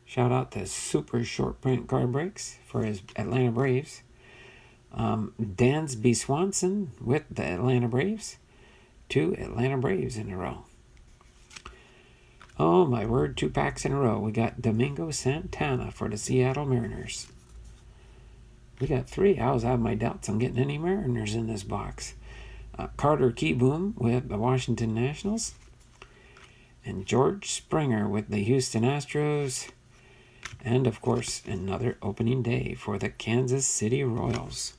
Shout out to super short print card breaks for his Atlanta Braves. Dansby Swanson with the Atlanta Braves. 2 Atlanta Braves in a row. Oh my word, 2 packs in a row. We got Domingo Santana for the Seattle Mariners. We got 3. I was having my doubts on getting any Mariners in this box. Carter Kieboom with the Washington Nationals. And George Springer with the Houston Astros. And, of course, another opening day for the Kansas City Royals.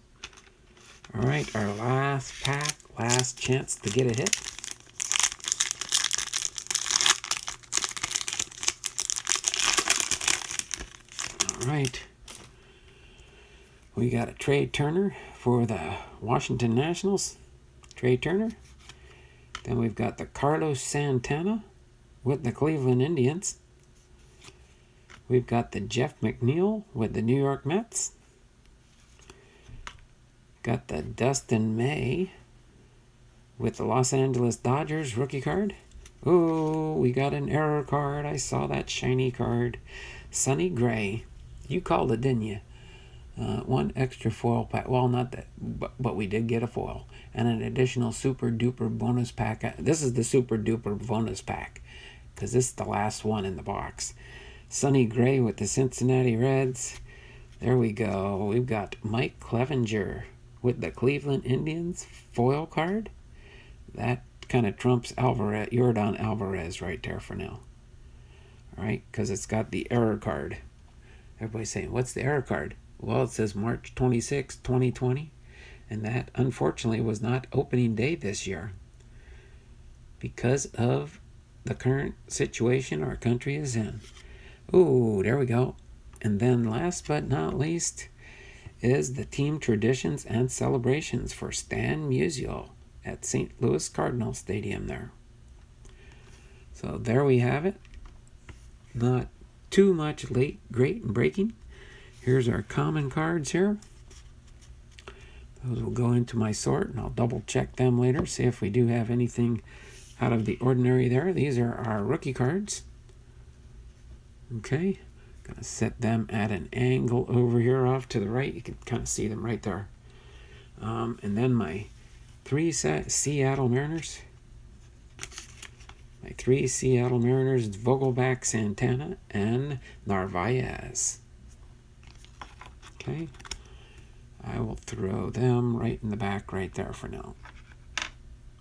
All right, our last pack, last chance to get a hit. All right. We got a Trey Turner for the Washington Nationals. Trey Turner. Then we've got the Carlos Santana with the Cleveland Indians. We've got the Jeff McNeil with the New York Mets. Got the Dustin May with the Los Angeles Dodgers rookie card. Oh, we got an error card. I saw that shiny card. Sonny Gray. You called it, didn't you? 1 extra foil pack. Well, not that, but we did get a foil. And an additional super duper bonus pack. This is the super duper bonus pack, because this is the last one in the box. Sonny Gray with the Cincinnati Reds. There we go. We've got Mike Clevenger with the Cleveland Indians foil card. That kind of trumps Yordan Alvarez right there for now. All right, because it's got the error card. Everybody's saying, what's the error card? Well, it says March 26, 2020. And that, unfortunately, was not opening day this year because of the current situation our country is in. Ooh, there we go. And then last but not least is the team traditions and celebrations for Stan Musial at St. Louis Cardinal Stadium there. So there we have it. Not too much late, great, and breaking. Here's our common cards here. Those will go into my sort, and I'll double check them later, see if we do have anything out of the ordinary there. These are our rookie cards. Okay, gonna set them at an angle over here off to the right. You can kind of see them right there. And then my 3 Seattle Mariners. My 3 Seattle Mariners, Vogelbach, Santana, and Narvaez. Okay, I will throw them right in the back right there for now.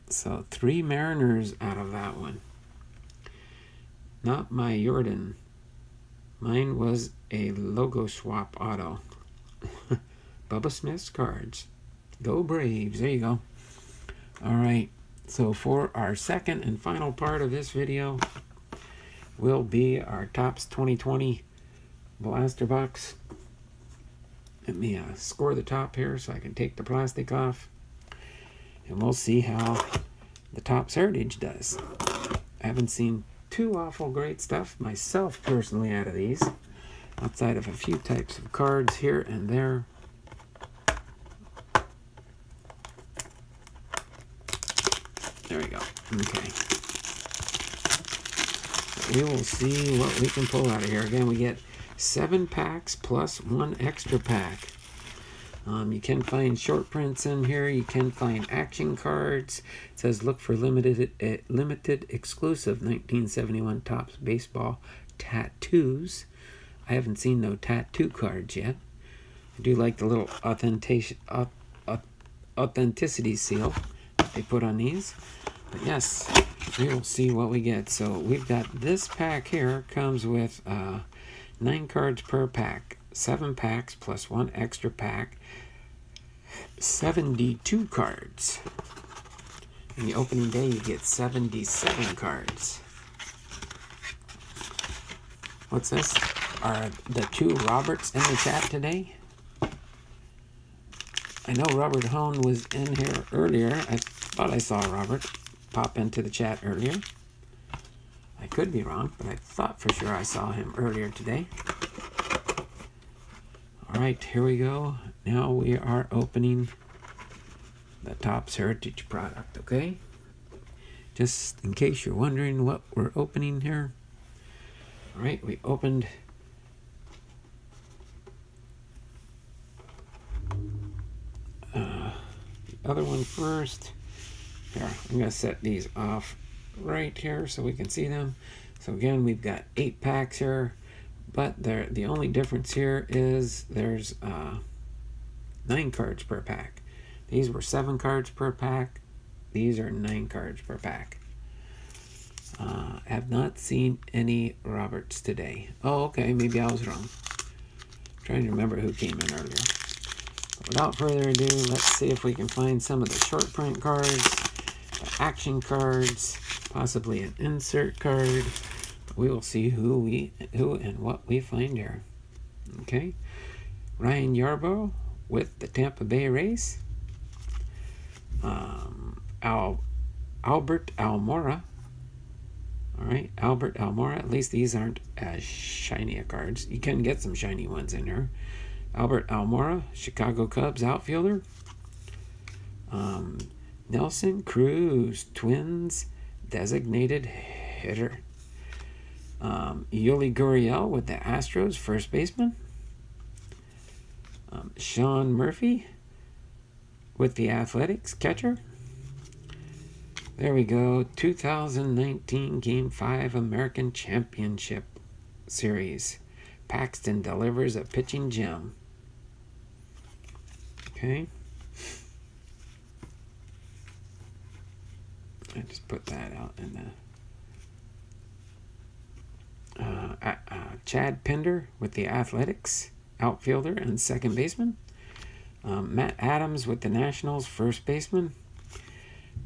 So 3 Mariners out of that one. Not my Yordan Mine was a logo swap auto. Bubba Smith's cards. Go Braves. There you go. All right. So for our second and final part of this video will be our Topps 2020 blaster box. Let me score the top here so I can take the plastic off. And we'll see how the Topps Heritage does. I haven't seen too awful great stuff myself personally out of these, outside of a few types of cards here and there. There we go. Okay. We will see what we can pull out of here. Again, we get 7 packs plus 1 extra pack. You can find short prints in here. You can find action cards. It says look for limited exclusive 1971 Topps baseball tattoos. I haven't seen no tattoo cards yet. I do like the little authenticity seal that they put on these. But yes, we will see what we get. So we've got this pack here. Comes with 9 cards per pack. 7 packs plus 1 extra pack. 72 cards. In the opening day, you get 77 cards. What's this? Are the 2 Roberts in the chat today? I know Robert Hone was in here earlier. I thought I saw Robert pop into the chat earlier. I could be wrong, but I thought for sure I saw him earlier today. All right, here we go. Now we are opening the Topps Heritage product, okay? Just in case you're wondering what we're opening here. All right, we opened the other one first. Here, I'm going to set these off right here so we can see them. So again, we've got 8 packs here. But the only difference here is there's 9 cards per pack. These were 7 cards per pack. These are 9 cards per pack. Have not seen any Roberts today. Oh, okay, maybe I was wrong. Trying to remember who came in earlier. But without further ado, let's see if we can find some of the short print cards, the action cards, possibly an insert card. We will see who and what we find here. Okay, Ryan Yarbrough with the Tampa Bay Rays. Albert Almora. All right, Albert Almora. At least these aren't as shiny a cards. You can get some shiny ones in here. Albert Almora, Chicago Cubs outfielder. Nelson Cruz, Twins designated hitter. Yuli Gurriel with the Astros, first baseman. Sean Murphy with the Athletics, catcher. There we go. 2019 Game 5 American Championship Series. Paxton delivers a pitching gem. Okay. I just put that out in the... Chad Pinder with the Athletics, outfielder and second baseman. Matt Adams with the Nationals, first baseman.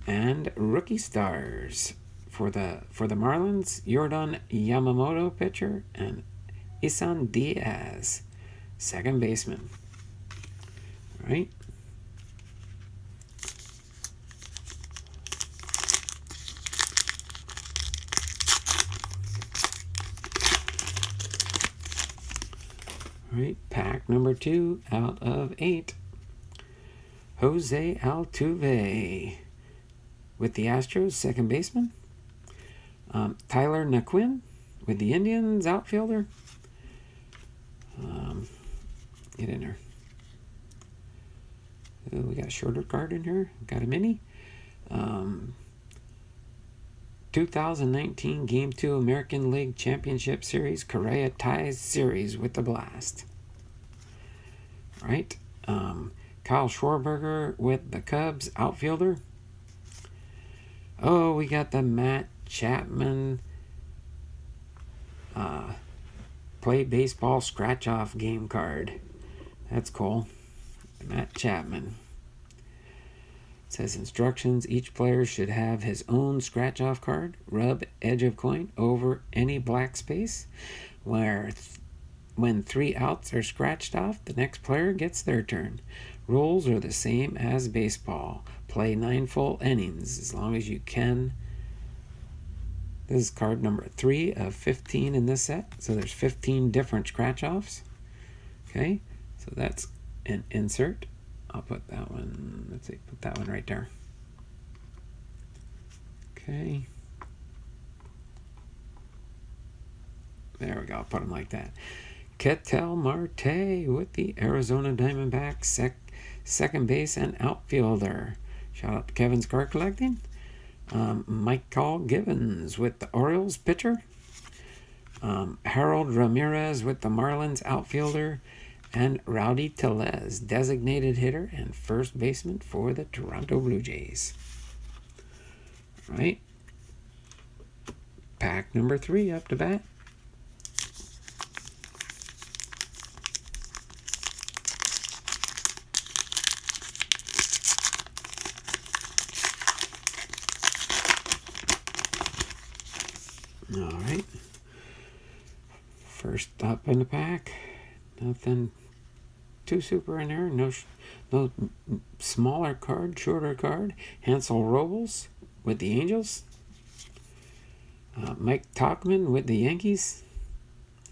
And rookie stars for the Marlins, Yordan Yamamoto, pitcher, and Isan Diaz, second baseman. All right. All right, pack number 2 out of 8. Jose Altuve with the Astros, second baseman. Tyler Naquin with the Indians, outfielder. Get in there. Ooh, we got a shorter card in here. Got a mini. 2019 Game 2 American League Championship Series. Correa ties series with the Blast. All right. Kyle Schwarber with the Cubs, outfielder. Oh, we got the Matt Chapman Play Baseball Scratch-Off game card. That's cool. Matt Chapman. It says instructions. Each player should have his own scratch-off card. Rub edge of coin over any black space. When 3 outs are scratched off, the next player gets their turn. Rules are the same as baseball. Play 9 full innings as long as you can. This is card number 3 of 15 in this set. So there's 15 different scratch-offs. Okay, so that's an insert. I'll put that one, let's see, put that one right there. Okay. There we go, put them like that. Ketel Marte with the Arizona Diamondbacks, second base and outfielder. Shout out to Kevin's Card Collecting. Michael Givens with the Orioles pitcher. Harold Ramirez with the Marlins outfielder. And Rowdy Tellez, designated hitter and first baseman for the Toronto Blue Jays. All right. Pack number 3 up to bat. All right. First up in the pack. Nothing too super in there. No smaller card, shorter card. Hansel Robles with the Angels. Mike Tauchman with the Yankees,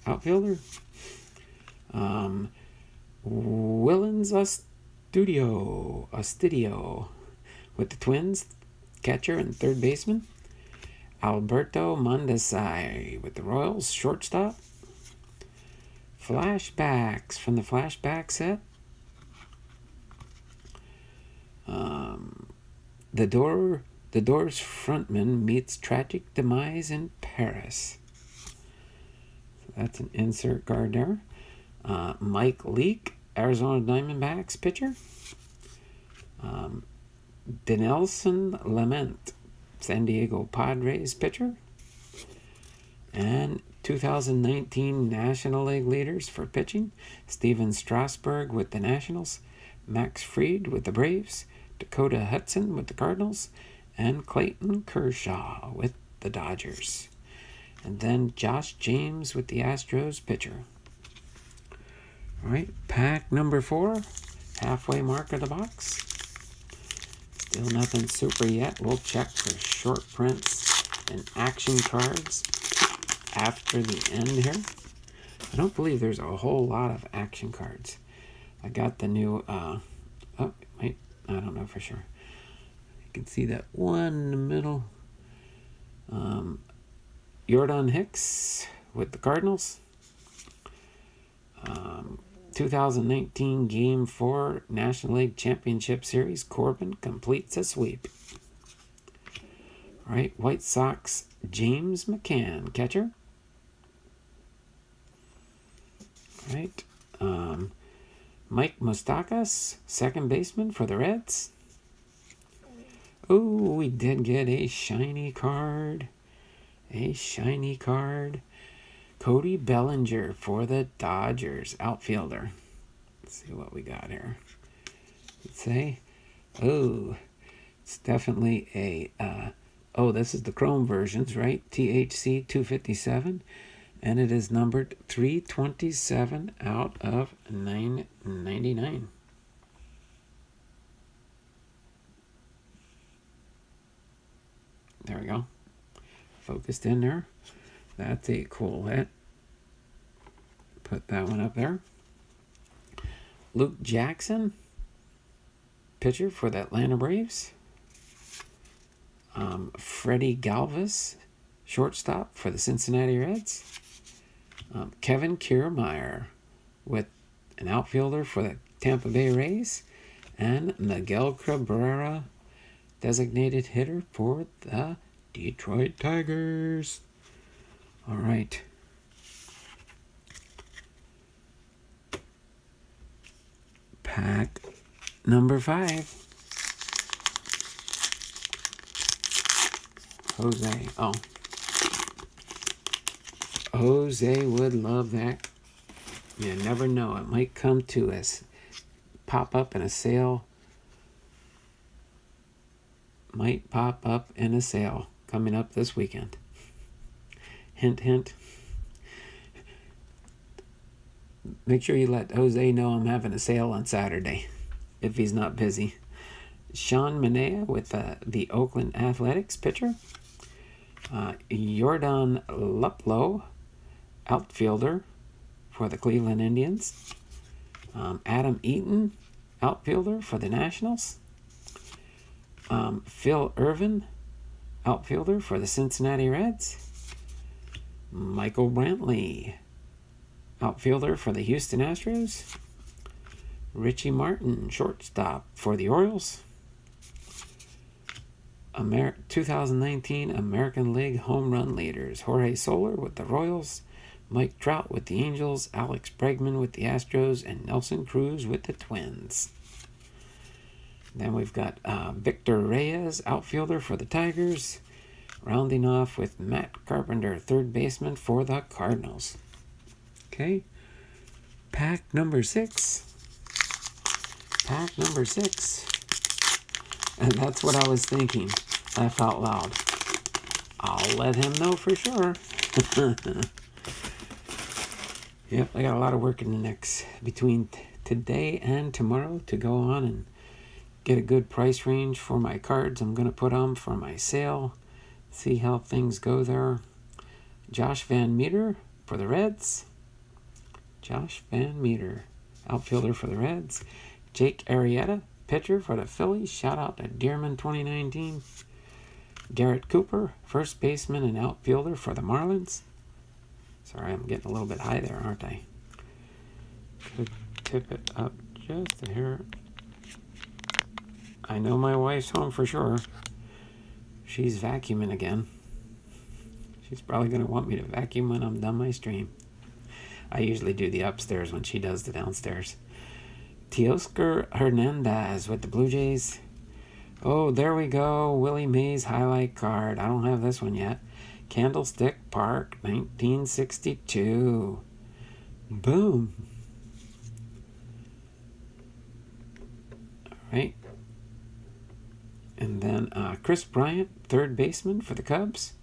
outfielder. Willens Astudio with the Twins, catcher and third baseman. Alberto Mondesai with the Royals, shortstop. Flashbacks from the flashback set. The Doors frontman meets tragic demise in Paris. So that's an insert card there. Mike Leake, Arizona Diamondbacks pitcher. Dinelson Lamet, San Diego Padres pitcher. And 2019 National League leaders for pitching. Steven Strasburg with the Nationals. Max Fried with the Braves. Dakota Hudson with the Cardinals. And Clayton Kershaw with the Dodgers. And then Josh James with the Astros pitcher. All right, pack number 4. Halfway mark of the box. Still nothing super yet. We'll check for short prints and action cards after the end here. I don't believe there's a whole lot of action cards. I got the new, I don't know for sure. You can see that one in the middle. Jordan Hicks with the Cardinals. 2019 Game 4 National League Championship Series, Corbin completes a sweep. All right, White Sox, James McCann, catcher. All right, Mike Moustakas, second baseman for the Reds. Oh, we did get a shiny card. Cody Bellinger for the Dodgers, outfielder. Let's see what we got here. Let's say, it's definitely a, this is the Chrome versions, right? THC 257. And it is numbered 327 out of 999. There we go. Focused in there. That's a cool hit. Put that one up there. Luke Jackson, pitcher for the Atlanta Braves. Freddie Galvis, shortstop for the Cincinnati Reds. Kevin Kiermaier, with an outfielder for the Tampa Bay Rays. And Miguel Cabrera, designated hitter for the Detroit Tigers. All right. Pack number 5. Jose. Jose would love that. You never know. It might come to us. Pop up in a sale. Might pop up in a sale coming up this weekend. Hint, hint. Make sure you let Jose know I'm having a sale on Saturday, if he's not busy. Sean Manaea with the Oakland Athletics pitcher. Jordan Luplow, outfielder for the Cleveland Indians. Adam Eaton, outfielder for the Nationals. Phil Irvin, outfielder for the Cincinnati Reds. Michael Brantley, outfielder for the Houston Astros. Richie Martin, shortstop for the Orioles. 2019 American League home run leaders: Jorge Soler with the Royals, Mike Trout with the Angels, Alex Bregman with the Astros, and Nelson Cruz with the Twins. Then we've got Victor Reyes, outfielder for the Tigers, rounding off with Matt Carpenter, third baseman for the Cardinals. Okay, pack number 6. Pack number 6. And that's what I was thinking. Laugh out loud. I'll let him know for sure. Yep, I got a lot of work in the next between today and tomorrow to go on and get a good price range for my cards I'm going to put on for my sale. See how things go there. Josh Van Meter for the Reds. Josh Van Meter, outfielder for the Reds. Jake Arrieta, pitcher for the Phillies. Shout out to Dearman 2019. Garrett Cooper, first baseman and outfielder for the Marlins. Sorry, I'm getting a little bit high there, aren't I? Could tip it up just a hair. I know my wife's home for sure. She's vacuuming again. She's probably going to want me to vacuum when I'm done my stream. I usually do the upstairs when she does the downstairs. Teoscar Hernandez with the Blue Jays. Oh, there we go. Willie Mays highlight card. I don't have this one yet. Candlestick Park, 1962. Boom. All right. And then Chris Bryant, third baseman for the Cubs.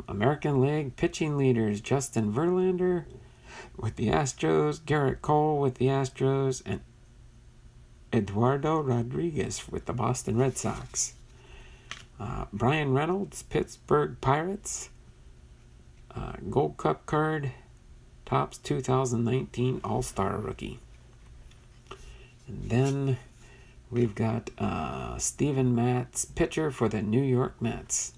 American League pitching leaders: Justin Verlander with the Astros, Garrett Cole with the Astros, and Eduardo Rodriguez with the Boston Red Sox. Brian Reynolds, Pittsburgh Pirates. Gold Cup card, Topps 2019 All-Star Rookie. And then we've got Steven Matz, pitcher for the New York Mets.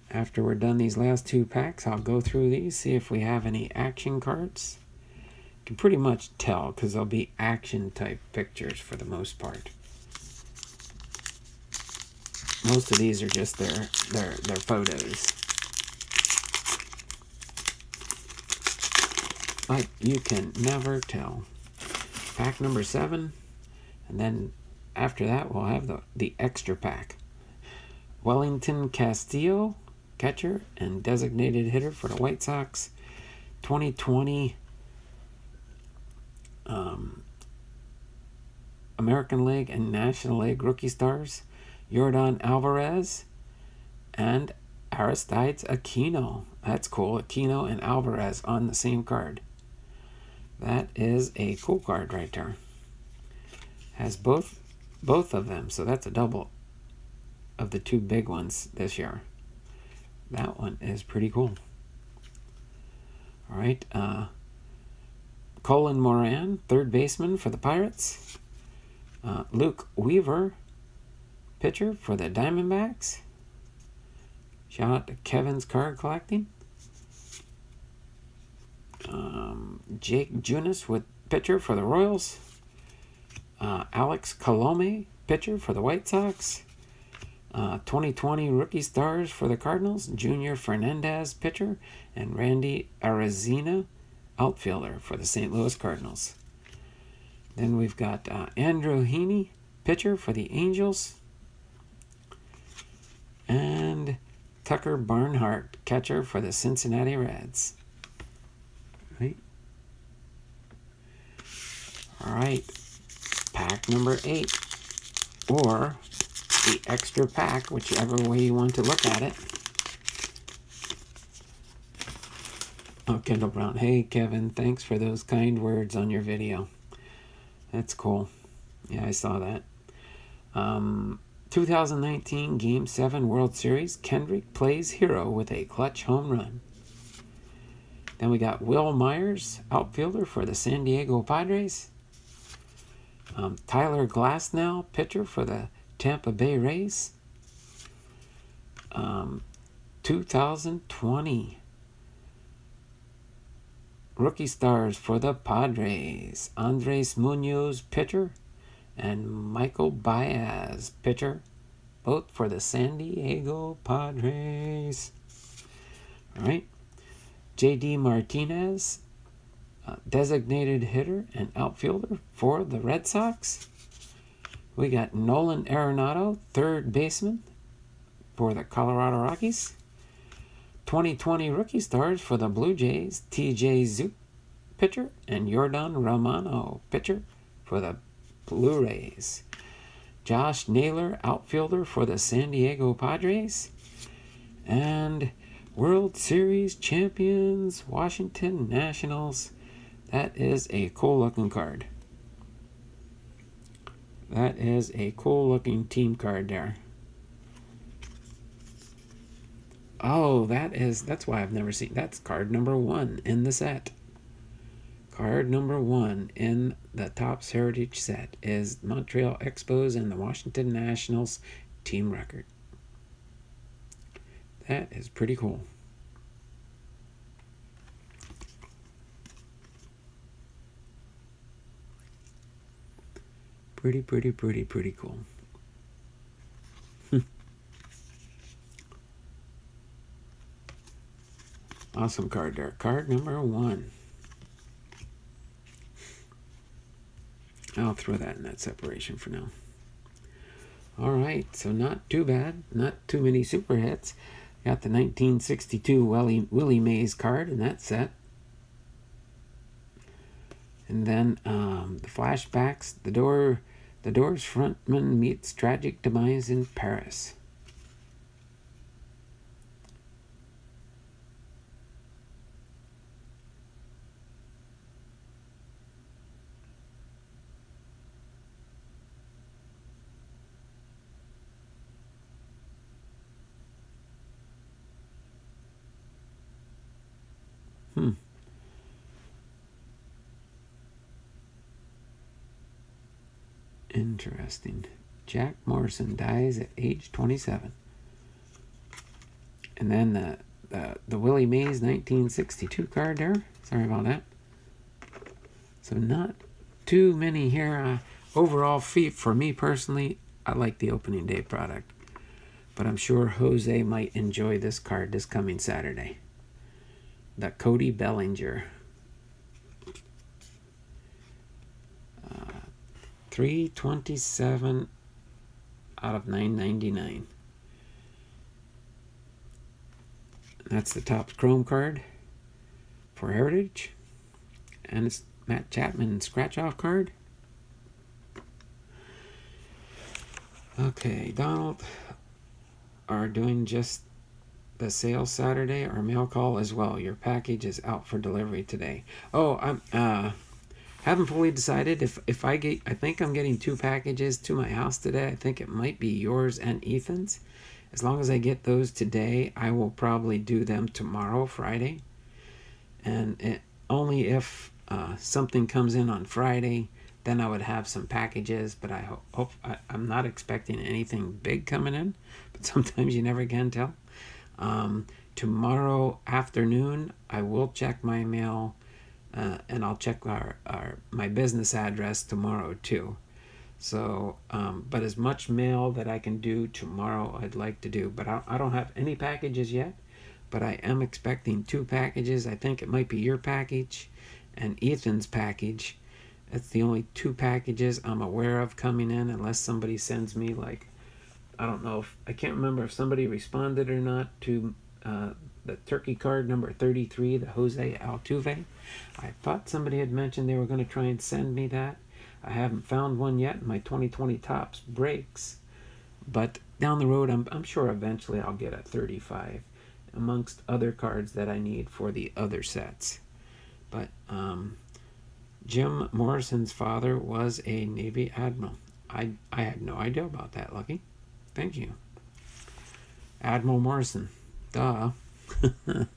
After we're done these last 2 packs, I'll go through these, see if we have any action cards. You can pretty much tell because they'll be action type pictures for the most part. Most of these are just their photos. But you can never tell. Pack number 7. And then after that, we'll have the extra pack. Wellington Castillo, catcher and designated hitter for the White Sox. 2020 American League and National League rookie stars: Yordan Alvarez and Aristides Aquino. That's cool. Aquino and Alvarez on the same card. That is a cool card right there. Has both of them, so that's a double of the 2 big ones this year. That one is pretty cool. All right. Colin Moran, third baseman for the Pirates. Luke Weaver, pitcher for the Diamondbacks. Shout out to Kevin's Card Collecting. Jake Junis, with pitcher for the Royals. Alex Colome, pitcher for the White Sox. 2020 rookie stars for the Cardinals: Junior Fernandez, pitcher, and Randy Arozarena, outfielder for the St. Louis Cardinals. Then we've got Andrew Heaney, pitcher for the Angels. And Tucker Barnhart, catcher for the Cincinnati Reds. Right. All right. Pack number 8, or the extra pack, whichever way you want to look at it. Oh, Kendall Brown. Hey, Kevin. Thanks for those kind words on your video. That's cool. Yeah, I saw that. 2019 Game 7 World Series. Kendrick plays hero with a clutch home run. Then we got Will Myers, outfielder for the San Diego Padres. Tyler Glasnow, pitcher for the Tampa Bay Rays. 2020 Rookie stars for the Padres. Andres Munoz, pitcher, and Michael Baez, pitcher, both for the San Diego Padres. All right. J.D. Martinez, designated hitter and outfielder for the Red Sox. We got Nolan Arenado, third baseman for the Colorado Rockies. 2020 rookie stars for the Blue Jays, T.J. Zook, pitcher, and Yordan Romano, pitcher for the Blue Rays. Josh Naylor, outfielder for the San Diego Padres. And World Series champions, Washington Nationals. That is a cool looking card. That is a cool looking team card there. Oh, that's why I've never seen. That's card number 1 in the set. Card number 1 in the Topps Heritage set is Montreal Expos and the Washington Nationals team record. That is pretty cool. Pretty cool. Awesome card there. Card number 1. I'll throw that in that separation for now. All right, so not too bad. Not too many super hits. Got the 1962 Willie Mays card in that set. And then the flashbacks. The Doors frontman meets tragic demise in Paris. Interesting. Jack Morrison dies at age 27. And then the Willie Mays 1962 card there. Sorry about that. So not too many here. Overall, for me personally, I like the opening day product. But I'm sure Jose might enjoy this card this coming Saturday. The Cody Bellinger. 327 out of 999. That's the Topps Chrome card for Heritage. And it's Matt Chapman scratch-off card. Okay, Donald are doing just the sale Saturday or mail call as well. Your package is out for delivery today. Oh, I'm haven't fully decided if I think I'm getting 2 packages to my house today. I think it might be yours and Ethan's. As long as I get those today, I will probably do them tomorrow, Friday. And only if something comes in on Friday, then I would have some packages. But I hope I'm not expecting anything big coming in. But sometimes you never can tell. Tomorrow afternoon, I will check my mail. And I'll check my business address tomorrow too. So, but as much mail that I can do tomorrow, I'd like to do. But I don't have any packages yet. But I am expecting 2 packages. I think it might be your package and Ethan's package. That's the only 2 packages I'm aware of coming in, unless somebody sends me like I don't know if, I can't remember if somebody responded or not to the turkey card number 33, the Jose Altuve. I thought somebody had mentioned they were going to try and send me that. I haven't found one yet. My 2020 Topps breaks. But down the road, I'm sure eventually I'll get a 35 amongst other cards that I need for the other sets. But Jim Morrison's father was a Navy admiral. I had no idea about that, Lucky. Thank you. Admiral Morrison. Duh. All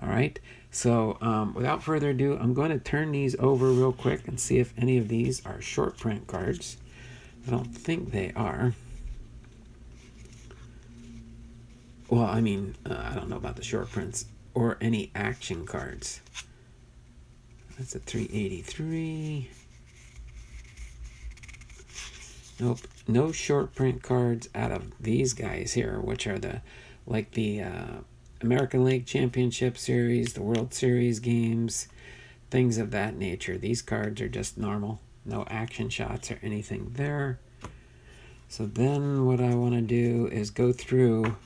right. So without further ado, I'm going to turn these over real quick and see if any of these are short print cards. I don't think they are. Well, I mean, I don't know about the short prints or any action cards. That's a 383. Nope, no short print cards out of these guys here, which are the American League Championship Series, the World Series games, things of that nature. These cards are just normal, no action shots or anything there. So then what I want to do is go through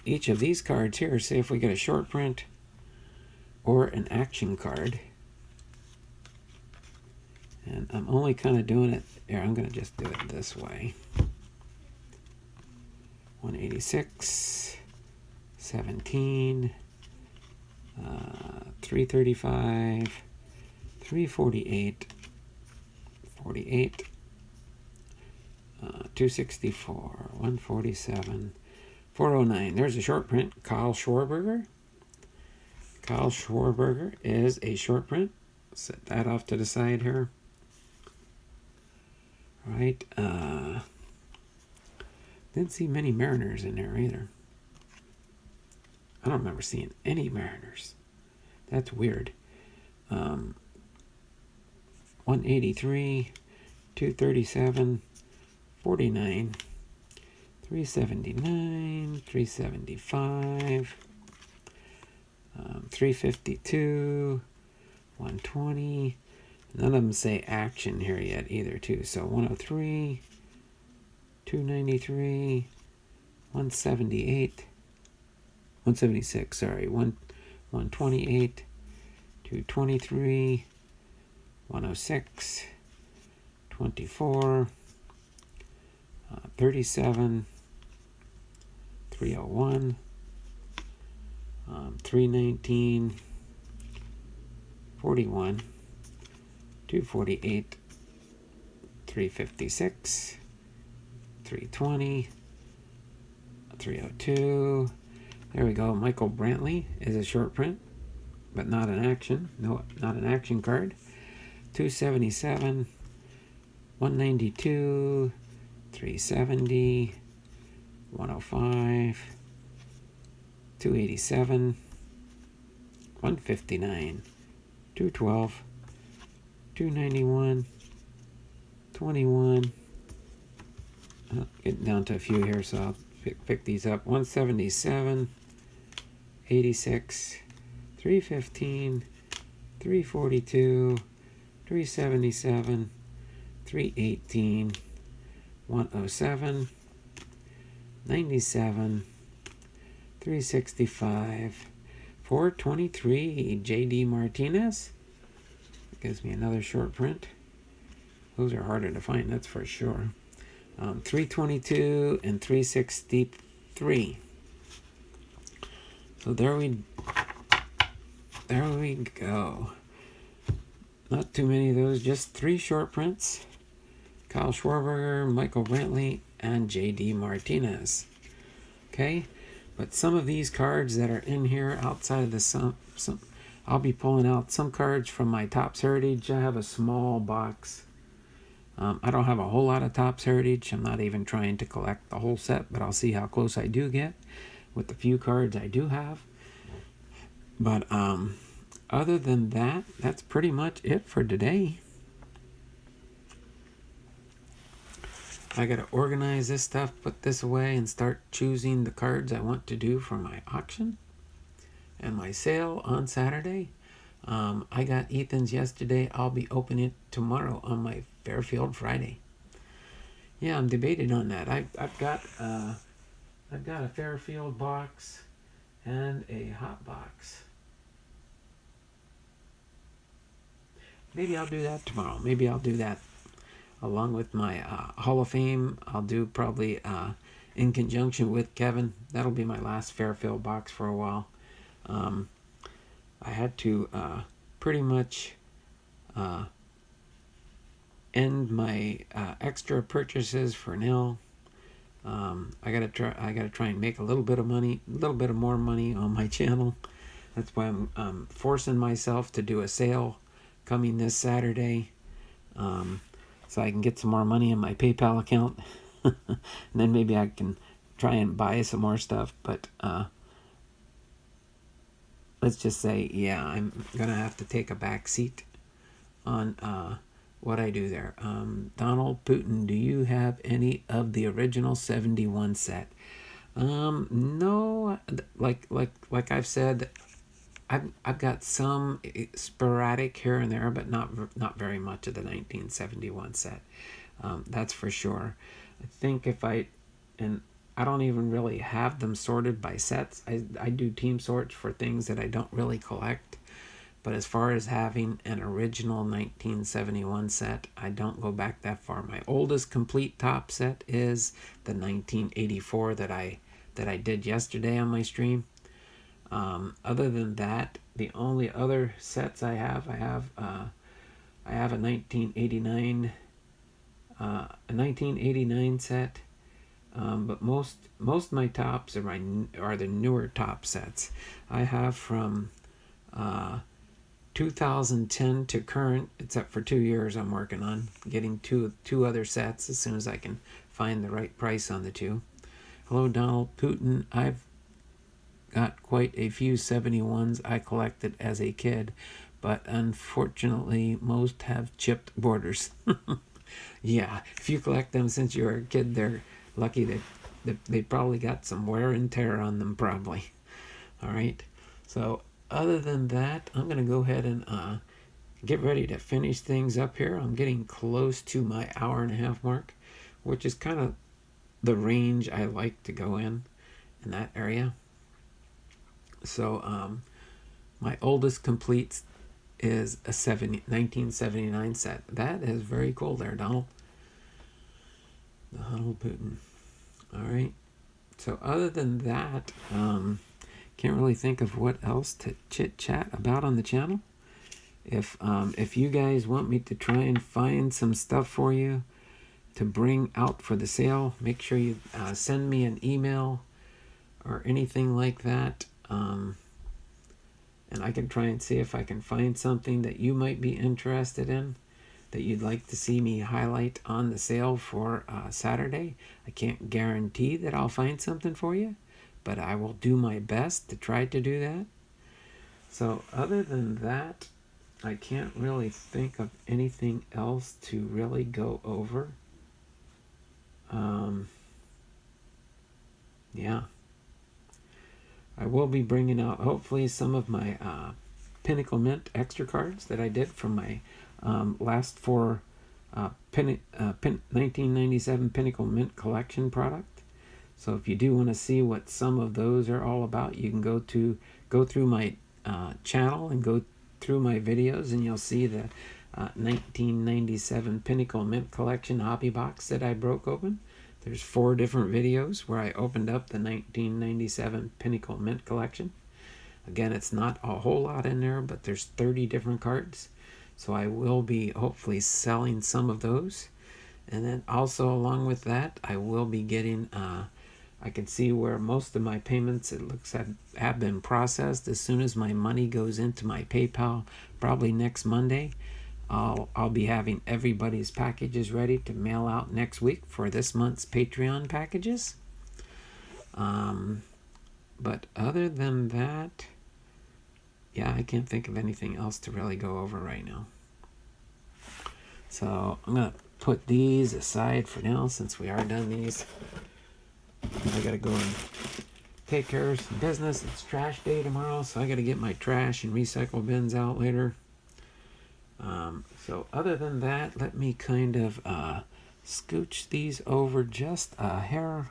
each of these cards here, see if we get a short print or an action card. And I'm only kind of doing it here. I'm going to just do it this way. 186, 17, 335, 348, 48, 264, 147, 409. There's a short print. Kyle Schwarberger. Kyle Schwarberger is a short print. Set that off to the side here. Right. Didn't see many Mariners in there either. I don't remember seeing any Mariners. That's weird. 183, 237, 49, 379, 375, 352, 120. None of them say action here yet either, too. So 103, 293, 178, 176, sorry, 128, 223, 106, 24, 37, 301, 319, 41, 248, 356, 320, 302. There we go. Michael Brantley is a short print, but not an action. No, not an action card. 277, 192, 370, 105, 287, 159, 212, 291, 21. Getting down to a few here, so I'll pick these up. 177, 86, 315, 342, 377, 318, 107, 97, 365, 423, J.D. Martinez. Gives me another short print. Those are harder to find, that's for sure. 322 and 363. So there we go. Not too many of those, just 3 short prints. Kyle Schwarberger, Michael Brantley, and J.D. Martinez. Okay, but some of these cards that are in here outside of the some I'll be pulling out some cards from my Topps Heritage. I have a small box. I don't have a whole lot of Topps Heritage. I'm not even trying to collect the whole set, but I'll see how close I do get with the few cards I do have. But other than that, that's pretty much it for today. I got to organize this stuff, put this away, and start choosing the cards I want to do for my auction and my sale on Saturday. I got Ethan's yesterday. I'll be opening it tomorrow on my Fairfield Friday. Yeah, I'm debating on that. I've got a Fairfield box and a hot box. Maybe I'll do that tomorrow. Maybe I'll do that along with my Hall of Fame. I'll do probably in conjunction with Kevin. That'll be my last Fairfield box for a while. I had to pretty much end my extra purchases for now. I gotta try and make a little bit of more money on my channel. That's why I'm forcing myself to do a sale coming this Saturday, so I can get some more money in my PayPal account, and then maybe I can try and buy some more stuff. But let's just say, yeah, I'm gonna have to take a back seat on what I do there. Donald Putin, do you have any of the original 71 set? No, like I've said, I've got some sporadic here and there, but not very much of the 1971 set. That's for sure. I think I don't even really have them sorted by sets. I do team sorts for things that I don't really collect. But as far as having an original 1971 set, I don't go back that far. My oldest complete top set is the 1984 that I did yesterday on my stream. Other than that, the only other sets I have a 1989 set. But most of my tops are the newer top sets. I have from 2010 to current, except for 2 years. I'm working on getting two other sets as soon as I can find the right price on the two. Hello, Donald Putin. I've got quite a few 71s I collected as a kid, but unfortunately most have chipped borders. Yeah, if you collect them since you were a kid, they're lucky that they probably got some wear and tear on them, probably. All right, so other than that, I'm going to go ahead and get ready to finish things up here. I'm getting close to my hour-and-a-half mark, which is kind of the range I like to go in that area. So my oldest complete is a 1979 set. That is very cool there, Donald. Donald Putin. All right. So other than that, can't really think of what else to chit-chat about on the channel. If you guys want me to try and find some stuff for you to bring out for the sale, make sure you send me an email or anything like that. And I can try and see if I can find something that you might be interested in, that you'd like to see me highlight on the sale for Saturday. I can't guarantee that I'll find something for you, but I will do my best to try to do that. So other than that, I can't really think of anything else to really go over. Yeah. I will be bringing out hopefully some of my Pinnacle Mint extra cards that I did from my last four 1997 Pinnacle Mint collection product. So if you do want to see what some of those are all about, you can go through my channel and go through my videos, and you'll see the 1997 Pinnacle Mint collection hobby box that I broke open. There's 4 different videos where I opened up the 1997 Pinnacle Mint collection. Again, it's not a whole lot in there, but there's 30 different cards. So I will be hopefully selling some of those. And then also along with that, I will be getting, I can see where most of my payments, it looks have been processed. As soon as my money goes into my PayPal, probably next Monday, I'll be having everybody's packages ready to mail out next week for this month's Patreon packages. But other than that, yeah, I can't think of anything else to really go over right now. So I'm going to put these aside for now since we are done these. I got to go and take care of some business. It's trash day tomorrow, so I got to get my trash and recycle bins out later. So other than that, let me kind of scooch these over just a hair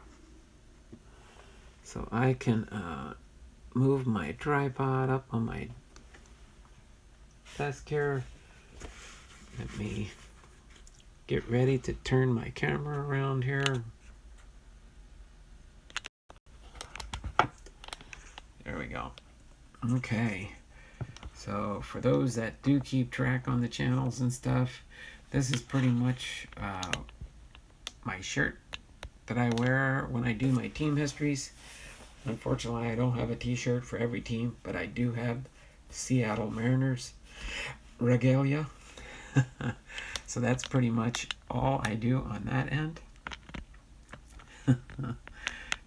so I can move my tripod up on my desk here. Let me get ready to turn my camera around here. There we go. Okay, so for those that do keep track on the channels and stuff, this is pretty much my shirt that I wear when I do my team histories. Unfortunately, I don't have a t-shirt for every team, but I do have Seattle Mariners regalia. So that's pretty much all I do on that end.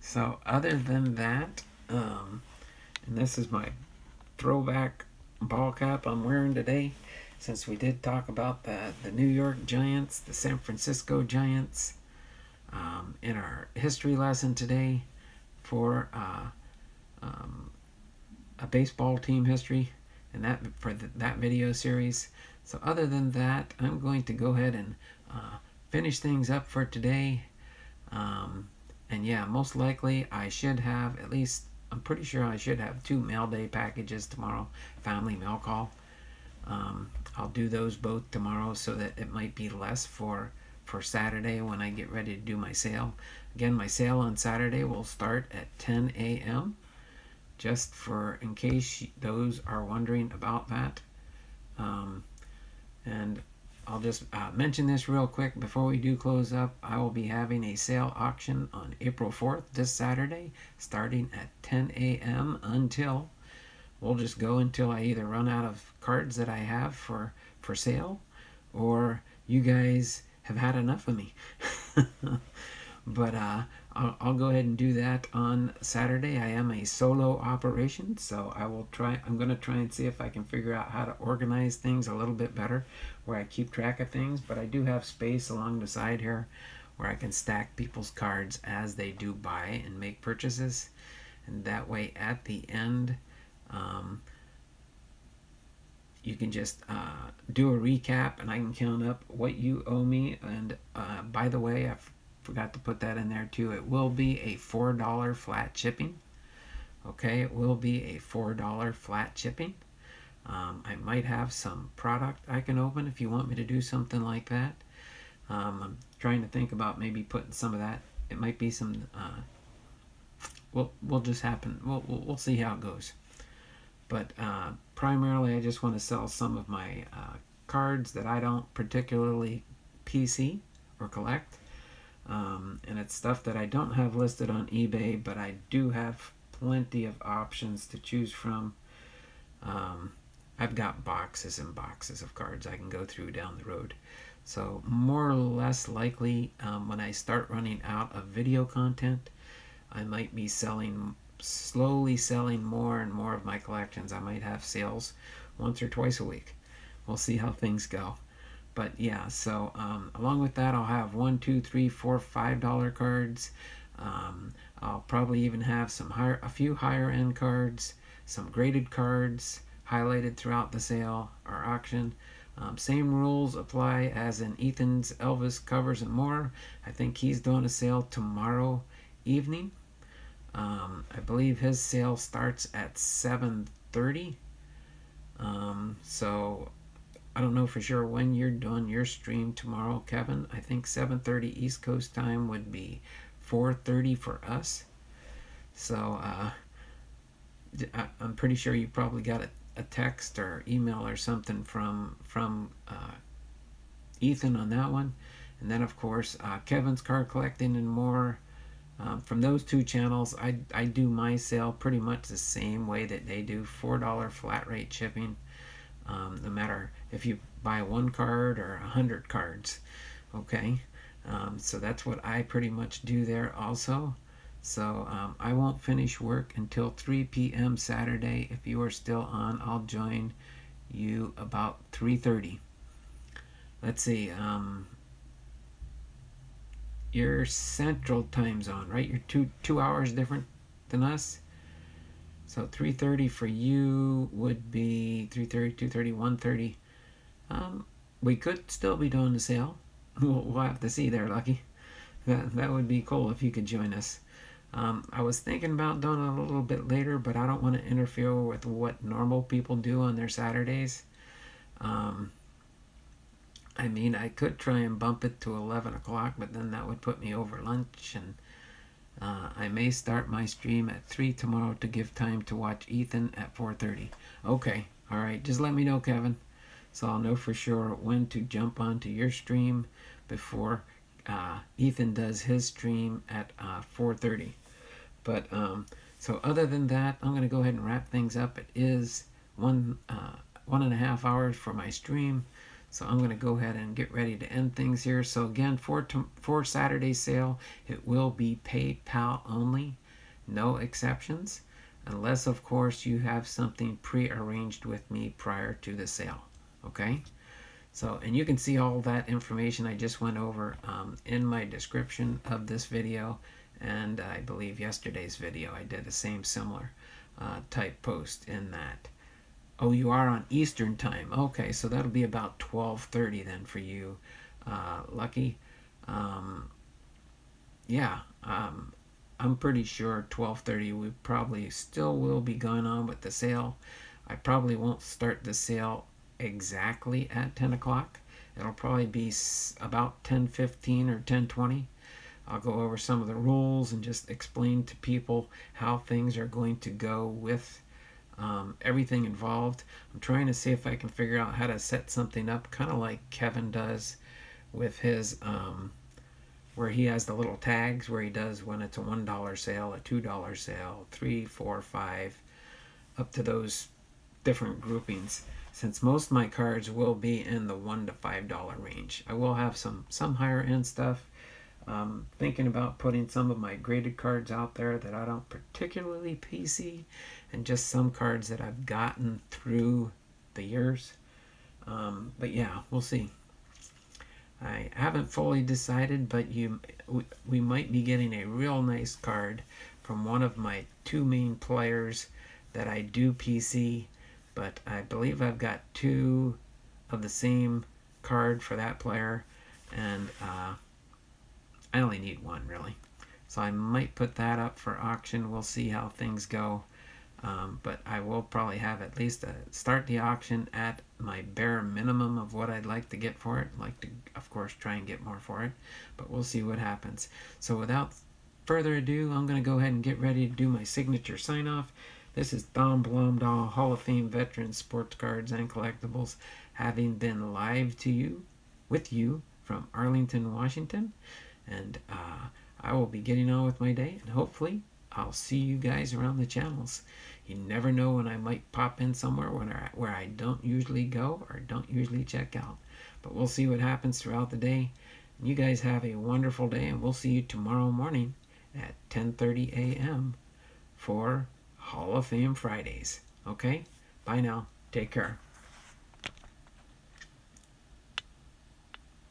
So other than that, and this is my throwback ball cap I'm wearing today, since we did talk about the New York Giants, the San Francisco Giants, in our history lesson today for a baseball team history, and that for that video series. So other than that, I'm going to go ahead and finish things up for today. And yeah, most likely I should have at least, I'm pretty sure I should have 2 mail day packages tomorrow, family mail call. I'll do those both tomorrow so that it might be less for Saturday when I get ready to do my sale. Again, my sale on Saturday will start at 10 a.m. just for in case those are wondering about that. And I'll just mention this real quick before we do close up. I will be having a sale auction on April 4th, this Saturday, starting at 10 a.m. until, we'll just go until I either run out of cards that I have for sale, or you guys have had enough of me. But I'll go ahead and do that on Saturday. I am a solo operation, so I'm going to try and see if I can figure out how to organize things a little bit better, where I keep track of things. But I do have space along the side here where I can stack people's cards as they do buy and make purchases. And that way at the end, you can just do a recap and I can count up what you owe me. And by the way, I forgot to put that in there too. It will be a $4 flat shipping. Okay, it will be a $4 flat shipping. I might have some product I can open if you want me to do something like that. I'm trying to think about maybe putting some of that. It might be some. We'll just happen. We'll see how it goes. But primarily, I just want to sell some of my cards that I don't particularly PC or collect. And it's stuff that I don't have listed on eBay, but I do have plenty of options to choose from. I've got boxes and boxes of cards I can go through down the road. So more or less likely, when I start running out of video content, I might be slowly selling more and more of my collections. I might have sales once or twice a week. We'll see how things go. But yeah, so along with that, I'll have $1, $2, $3, $4, $5 cards. I'll probably even have a few higher end cards, some graded cards highlighted throughout the sale or auction. Same rules apply as in Ethan's Elvis covers and more. I think he's doing a sale tomorrow evening. I believe his sale starts at 7:30. So I don't know for sure when you're doing your stream tomorrow, Kevin. I think 7:30 East Coast time would be 4:30 for us. So I'm pretty sure you probably got a text or email or something from Ethan on that one. And then of course Kevin's Card Collecting and More. From those two channels, I do my sale pretty much the same way that they do. $4 flat rate shipping. No matter if you buy 1 card or 100 cards. Okay, so that's what I pretty much do there also. So I won't finish work until 3 p.m. Saturday. If you are still on, I'll join you about 3:30. Let's see, you're Central Time Zone, right? You're two hours different than us. So 3:30 for you would be 3:30, 2:30, 1:30. We could still be doing the sale. we'll have to see there, Lucky. That would be cool if you could join us. I was thinking about doing it a little bit later, but I don't want to interfere with what normal people do on their Saturdays. Um, I mean, I could try and bump it to 11 o'clock, but then that would put me over lunch, and I may start my stream at 3 tomorrow to give time to watch Ethan at 4:30. Okay, alright, just let me know, Kevin, so I'll know for sure when to jump onto your stream before Ethan does his stream at 4:30. But so other than that, I'm going to go ahead and wrap things up. It is 1.5 hours for my stream, so I'm going to go ahead and get ready to end things here. So again, for Saturday sale, it will be PayPal only, no exceptions, unless of course you have something pre-arranged with me prior to the sale. Okay, so and you can see all that information I just went over in my description of this video, and I believe yesterday's video I did the same similar type post in that. Oh, you are on Eastern time. Okay, so that'll be about 12:30 then for you, Lucky. Yeah, I'm pretty sure 12:30 we probably still will be going on with the sale. I probably won't start the sale exactly at 10 o'clock. It'll probably be about 10:15 or 10:20. I'll go over some of the rules and just explain to people how things are going to go with everything involved. I'm trying to see if I can figure out how to set something up kind of like Kevin does with his where he has the little tags where he does when it's a $1 sale, a $2 sale, 3, 4, 5, up to those different groupings. Since most of my cards will be in the $1 to $5 range, I will have some higher end stuff. Thinking about putting some of my graded cards out there that I don't particularly PC, and just some cards that I've gotten through the years. But yeah, we'll see. I haven't fully decided, but we might be getting a real nice card from one of my two main players that I do PC, but I believe I've got two of the same card for that player, and I only need one really. So I might put that up for auction. We'll see how things go. But I will probably have at least start the auction at my bare minimum of what I'd like to get for it. I'd like to, of course, try and get more for it. But we'll see what happens. So without further ado, I'm going to go ahead and get ready to do my signature sign-off. This is Don Blomdahl, Hall of Fame veteran sports cards and collectibles, having been live to you, with you, from Arlington, Washington. And I will be getting on with my day, and hopefully I'll see you guys around the channels. You never know when I might pop in somewhere where I don't usually go or don't usually check out. But we'll see what happens throughout the day. And you guys have a wonderful day, and we'll see you tomorrow morning at 10:30 a.m. for Hall of Fame Fridays. Okay? Bye now. Take care.